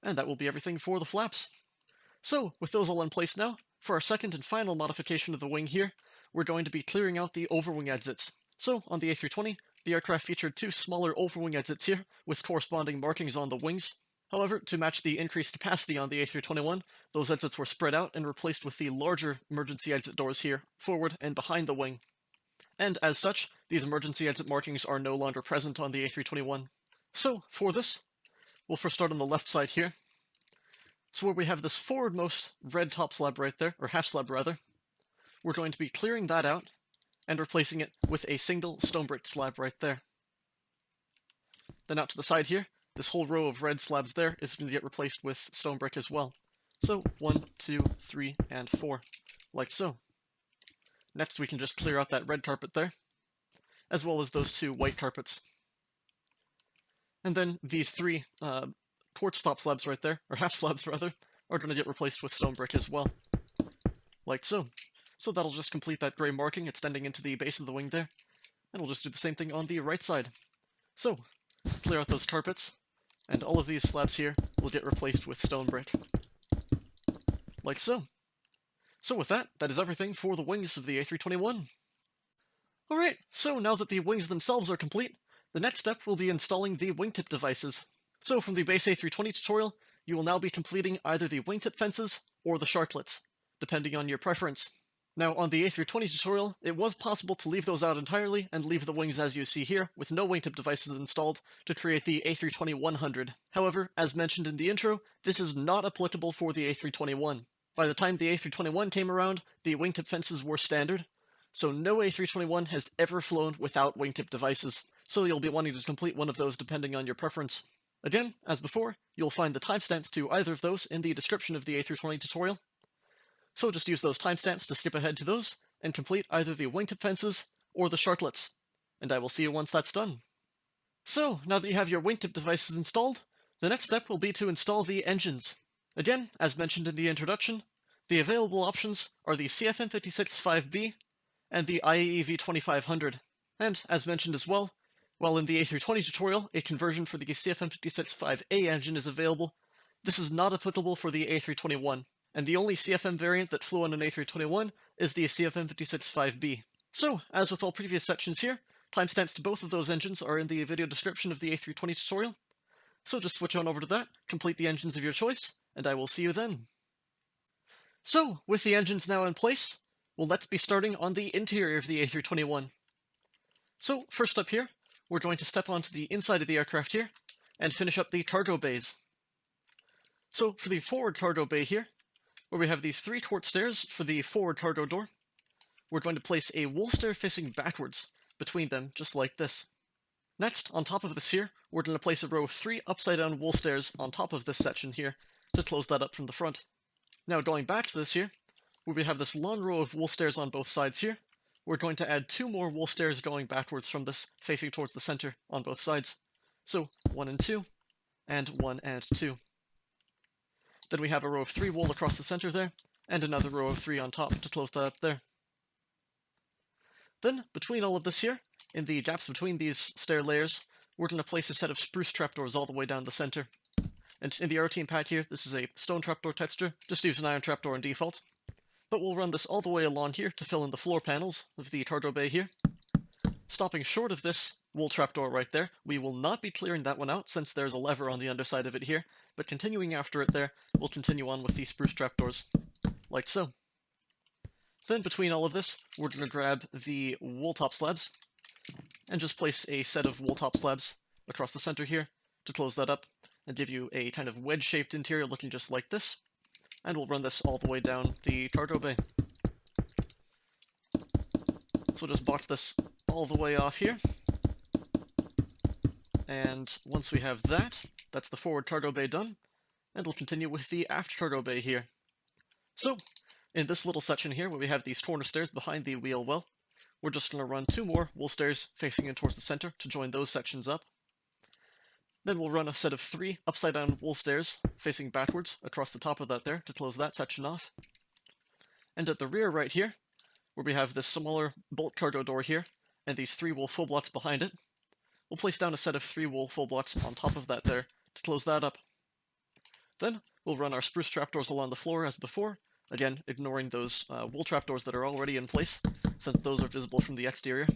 And that will be everything for the flaps. So, with those all in place now, for our second and final modification of the wing here, we're going to be clearing out the overwing exits. So, on the A320, the aircraft featured 2 smaller overwing exits here, with corresponding markings on the wings. However, to match the increased capacity on the A321, those exits were spread out and replaced with the larger emergency exit doors here, forward and behind the wing. And as such, these emergency exit markings are no longer present on the A321. So, for this, we'll first start on the left side here. So where we have this forwardmost red top slab right there, or half slab rather, we're going to be clearing that out and replacing it with a single stone brick slab right there. Then out to the side here, this whole row of red slabs there is going to get replaced with stone brick as well. So 1, 2, 3, and 4, like so. Next we can just clear out that red carpet there, as well as those 2 white carpets. And then these 3 quartz top slabs right there, or half slabs rather, are going to get replaced with stone brick as well, like so. So that'll just complete that gray marking extending into the base of the wing there, and we'll just do the same thing on the right side. So, clear out those carpets, and all of these slabs here will get replaced with stone brick, like so. So with that, that is everything for the wings of the A321. Alright, so now that the wings themselves are complete, the next step will be installing the wingtip devices. So from the base A320 tutorial, you will now be completing either the wingtip fences or the Sharklets, depending on your preference. Now on the A320 tutorial, it was possible to leave those out entirely and leave the wings as you see here, with no wingtip devices installed, to create the A320-100. However, as mentioned in the intro, this is not applicable for the A321. By the time the A321 came around, the wingtip fences were standard, so no A321 has ever flown without wingtip devices, so you'll be wanting to complete one of those depending on your preference. Again, as before, you'll find the timestamps to either of those in the description of the A320 tutorial, so just use those timestamps to skip ahead to those, and complete either the wingtip fences or the Sharklets, and I will see you once that's done. So, now that you have your wingtip devices installed, the next step will be to install the engines. Again, as mentioned in the introduction, the available options are the CFM56-5B and the IAE V2500. And, as mentioned as well, while in the A320 tutorial, a conversion for the CFM56-5A engine is available, this is not applicable for the A321, and the only CFM variant that flew on an A321 is the CFM56-5B. So, as with all previous sections here, timestamps to both of those engines are in the video description of the A320 tutorial, so just switch on over to that, complete the engines of your choice, and I will see you then. So, with the engines now in place, well, let's be starting on the interior of the A321. So, first up here, we're going to step onto the inside of the aircraft here, and finish up the cargo bays. So, for the forward cargo bay here, where we have these 3 quartz stairs for the forward cargo door, we're going to place a wool stair facing backwards between them, just like this. Next, on top of this here, we're going to place a row of 3 upside-down wool stairs on top of this section here, to close that up from the front. Now going back to this here, where we have this long row of wool stairs on both sides here, we're going to add 2 more wool stairs going backwards from this, facing towards the center on both sides. So 1 and 2, and 1 and 2. Then we have a row of 3 wool across the center there, and another row of 3 on top to close that up there. Then, between all of this here, in the gaps between these stair layers, we're going to place a set of spruce trapdoors all the way down the center. And in the Aeroteam pack here, this is a stone trapdoor texture, just use an iron trapdoor in default. But we'll run this all the way along here to fill in the floor panels of the cargo bay here. Stopping short of this wool trapdoor right there, we will not be clearing that one out since there's a lever on the underside of it here, but continuing after it there, we'll continue on with these spruce trapdoors, like so. Then between all of this, we're going to grab the wool top slabs, and just place a set of wool top slabs across the center here to close that up, and give you a kind of wedge-shaped interior looking just like this. And we'll run this all the way down the cargo bay. So we'll just box this all the way off here. And once we have that, that's the forward cargo bay done, and we'll continue with the aft cargo bay here. So, in this little section here, where we have these corner stairs behind the wheel well, we're just going to run 2 more wool stairs facing in towards the center to join those sections up. Then we'll run a set of 3 upside-down wool stairs facing backwards across the top of that there to close that section off. And at the rear right here, where we have this smaller bolt cargo door here, and these 3 wool full blocks behind it, we'll place down a set of 3 wool full blocks on top of that there to close that up. Then we'll run our spruce trapdoors along the floor as before, again ignoring those wool trapdoors that are already in place, since those are visible from the exterior.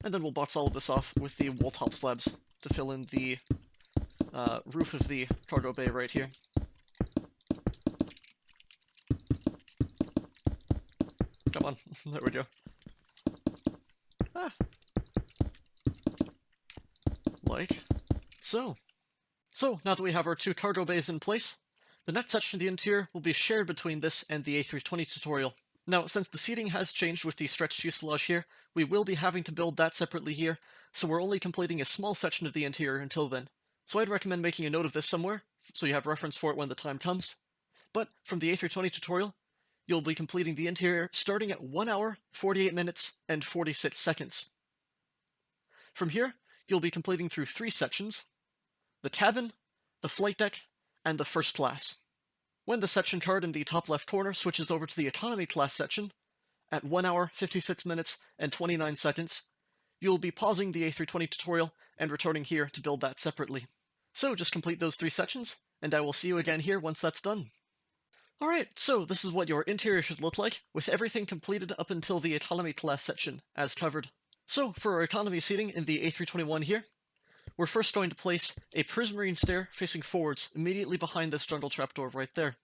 And then we'll box all of this off with the wool top slabs to fill in the roof of the cargo bay right here. Come on, there we go. Ah. Like so. So, now that we have our 2 cargo bays in place, the next section of the interior will be shared between this and the A320 tutorial. Now, since the seating has changed with the stretched fuselage here, we will be having to build that separately here, so we're only completing a small section of the interior until then. So I'd recommend making a note of this somewhere, so you have reference for it when the time comes. But from the A320 tutorial, you'll be completing the interior starting at 1 hour, 48 minutes, and 46 seconds. From here, you'll be completing through 3 sections: the cabin, the flight deck, and the first class. When the section card in the top left corner switches over to the economy class section, at 1 hour, 56 minutes, and 29 seconds, you'll be pausing the A320 tutorial and returning here to build that separately. So just complete those 3 sections, and I will see you again here once that's done. Alright, so this is what your interior should look like, with everything completed up until the economy class section, as covered. So, for our economy seating in the A321 here, we're first going to place a prismarine stair facing forwards immediately behind this jungle trapdoor right there.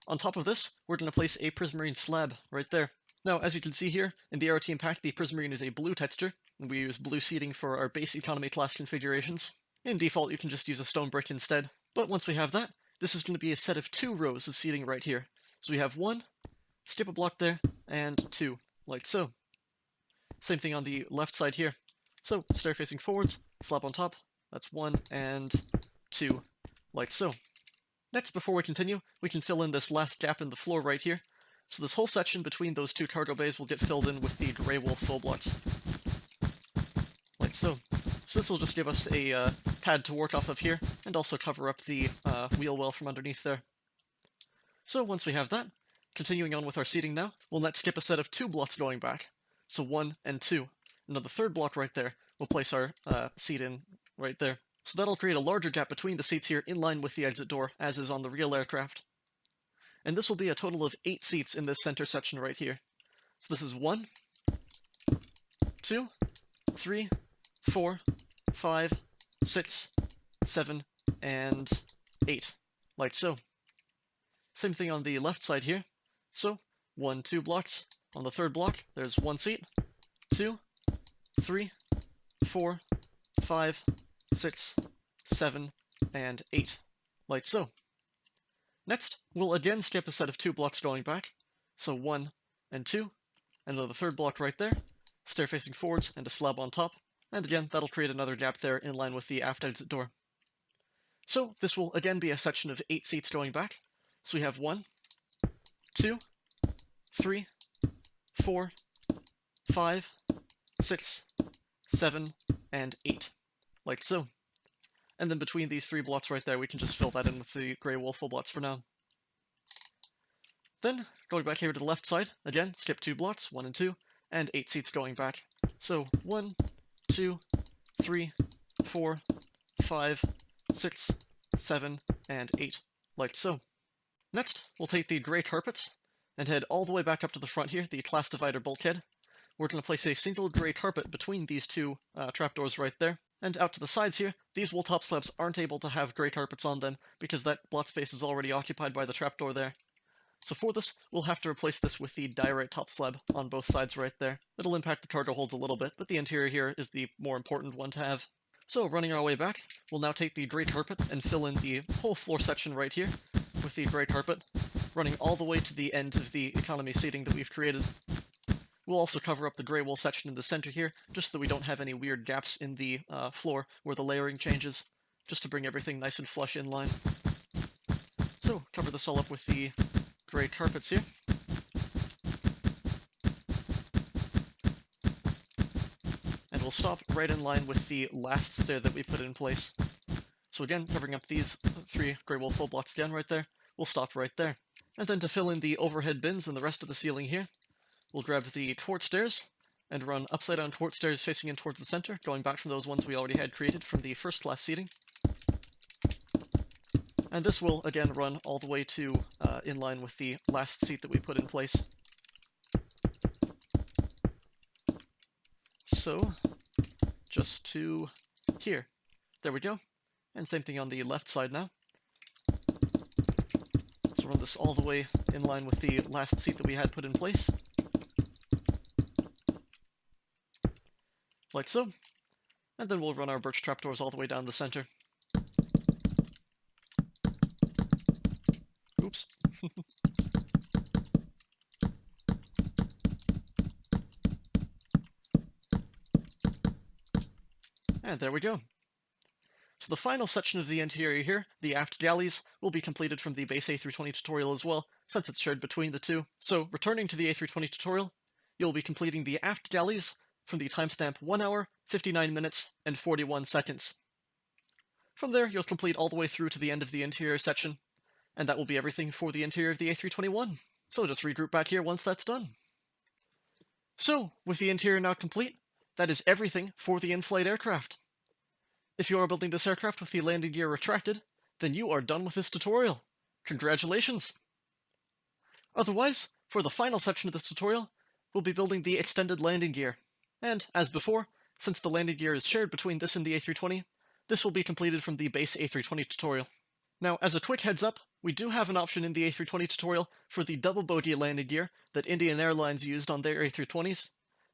On top of this, we're going to place a prismarine slab right there. Now, as you can see here, in the Aeroteam pack, the prismarine is a blue texture, and we use blue seating for our base economy class configurations. In default, you can just use a stone brick instead. But once we have that, this is going to be a set of 2 rows of seating right here. So we have 1, skip a block there, and 2, like so. Same thing on the left side here. So, stair facing forwards, slab on top, that's 1 and 2, like so. Next, before we continue, we can fill in this last gap in the floor right here. So this whole section between those 2 cargo bays will get filled in with the gray wool full blocks. Like so. So this will just give us a pad to work off of here, and also cover up the wheel well from underneath there. So once we have that, continuing on with our seating now, we'll next skip a set of 2 blocks going back. So 1 and 2. And on the 3rd block right there, we'll place our seat in right there. So that'll create a larger gap between the seats here in line with the exit door, as is on the real aircraft. And this will be a total of 8 seats in this center section right here. So this is 1, 2, 3, 4, 5, 6, 7, and 8, like so. Same thing on the left side here. So 1, 2 blocks. On the 3rd block, there's 1 seat, 2, 3, 4, 5, 6, 7, and 8, like so. Next, we'll again skip a set of 2 blocks going back, so 1 and 2, and on the 3rd block right there, stair facing forwards and a slab on top, and again, that'll create another gap there in line with the aft exit door. So this will again be a section of 8 seats going back, so we have 1, 2, 3, 4, 5, 6, 7, and 8, like so. And then between these 3 blocks right there, we can just fill that in with the grey wool full blocks for now. Then, going back here to the left side, again, skip 2 blocks, 1 and 2, and 8 seats going back. So 1, 2, 3, 4, 5, 6, 7, and 8, like so. Next, we'll take the grey carpets and head all the way back up to the front here, the class divider bulkhead. We're going to place a single grey carpet between these 2 trapdoors right there. And out to the sides here, these wool top slabs aren't able to have grey carpets on them because that block space is already occupied by the trapdoor there. So for this, we'll have to replace this with the diorite top slab on both sides right there. It'll impact the cargo holds a little bit, but the interior here is the more important one to have. So running our way back, we'll now take the grey carpet and fill in the whole floor section right here with the grey carpet, running all the way to the end of the economy seating that we've created. We'll also cover up the grey wool section in the center here, just so that we don't have any weird gaps in the floor where the layering changes, just to bring everything nice and flush in line. So, cover this all up with the grey carpets here. And we'll stop right in line with the last stair that we put in place. So again, covering up these 3 grey wool full blocks again right there, we'll stop right there. And then to fill in the overhead bins and the rest of the ceiling here, we'll grab the quartz stairs and run upside down quartz stairs facing in towards the center, going back from those ones we already had created from the first class seating. And this will again run all the way to in line with the last seat that we put in place. So, just to here. There we go. And same thing on the left side now. So run this all the way in line with the last seat that we had put in place. Like so. And then we'll run our birch trapdoors all the way down the center. Oops. And there we go. So So the final section of the interior here, the aft galleys, will be completed from the base A320 tutorial as well, since it's shared between the two. So returning to the A320 tutorial, you'll be completing the aft galleys from the timestamp 1 hour, 59 minutes, and 41 seconds. From there, you'll complete all the way through to the end of the interior section, and that will be everything for the interior of the A321. So just regroup back here once that's done. So, with the interior now complete, that is everything for the in-flight aircraft. If you are building this aircraft with the landing gear retracted, then you are done with this tutorial. Congratulations! Otherwise, for the final section of this tutorial, we'll be building the extended landing gear. And, as before, since the landing gear is shared between this and the A320, this will be completed from the base A320 tutorial. Now, as a quick heads up, we do have an option in the A320 tutorial for the double bogey landing gear that Indian Airlines used on their A320s,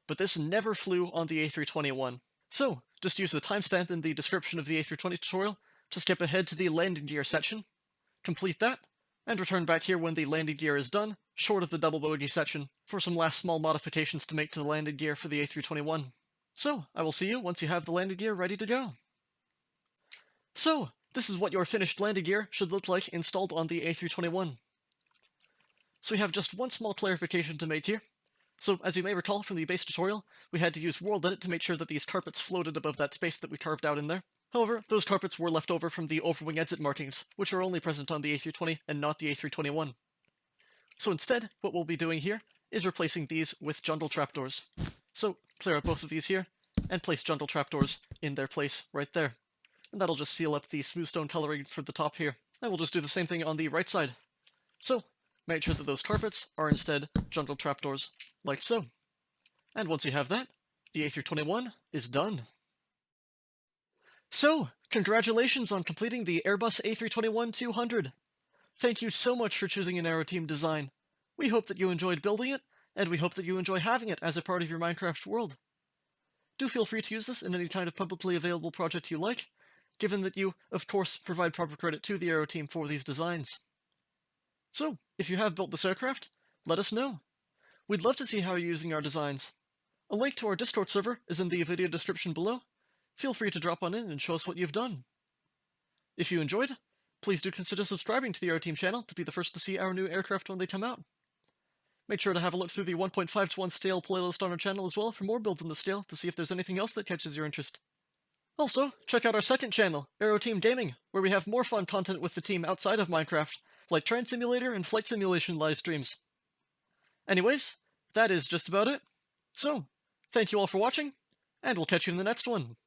but this never flew on the A321. So, just use the timestamp in the description of the A320 tutorial to skip ahead to the landing gear section, complete that, and return back here when the landing gear is done, short of the double bogey section, for some last small modifications to make to the landing gear for the A321. So, I will see you once you have the landing gear ready to go. So, this is what your finished landing gear should look like installed on the A321. So we have just one small clarification to make here. So, as you may recall from the base tutorial, we had to use World Edit to make sure that these carpets floated above that space that we carved out in there. However, those carpets were left over from the overwing exit markings, which are only present on the A320 and not the A321. So instead, what we'll be doing here is replacing these with jungle trapdoors. So, clear out both of these here, and place jungle trapdoors in their place right there. And that'll just seal up the smooth stone coloring for the top here. And we'll just do the same thing on the right side. So, make sure that those carpets are instead jungle trapdoors, like so. And once you have that, the A321 is done. So, congratulations on completing the Airbus A321-200. Thank you so much for choosing an Aeroteam design. We hope that you enjoyed building it, and we hope that you enjoy having it as a part of your Minecraft world. Do feel free to use this in any kind of publicly available project you like, given that you, of course, provide proper credit to the Aeroteam for these designs. So, if you have built this aircraft, let us know. We'd love to see how you're using our designs. A link to our Discord server is in the video description below. Feel free to drop on in and show us what you've done. If you enjoyed, please do consider subscribing to the Aeroteam channel to be the first to see our new aircraft when they come out. Make sure to have a look through the 1.5:1 scale playlist on our channel as well for more builds in the scale to see if there's anything else that catches your interest. Also, check out our second channel, Aeroteam Gaming, where we have more fun content with the team outside of Minecraft, like Train Simulator and Flight Simulation live streams. Anyways, that is just about it. So, thank you all for watching, and we'll catch you in the next one.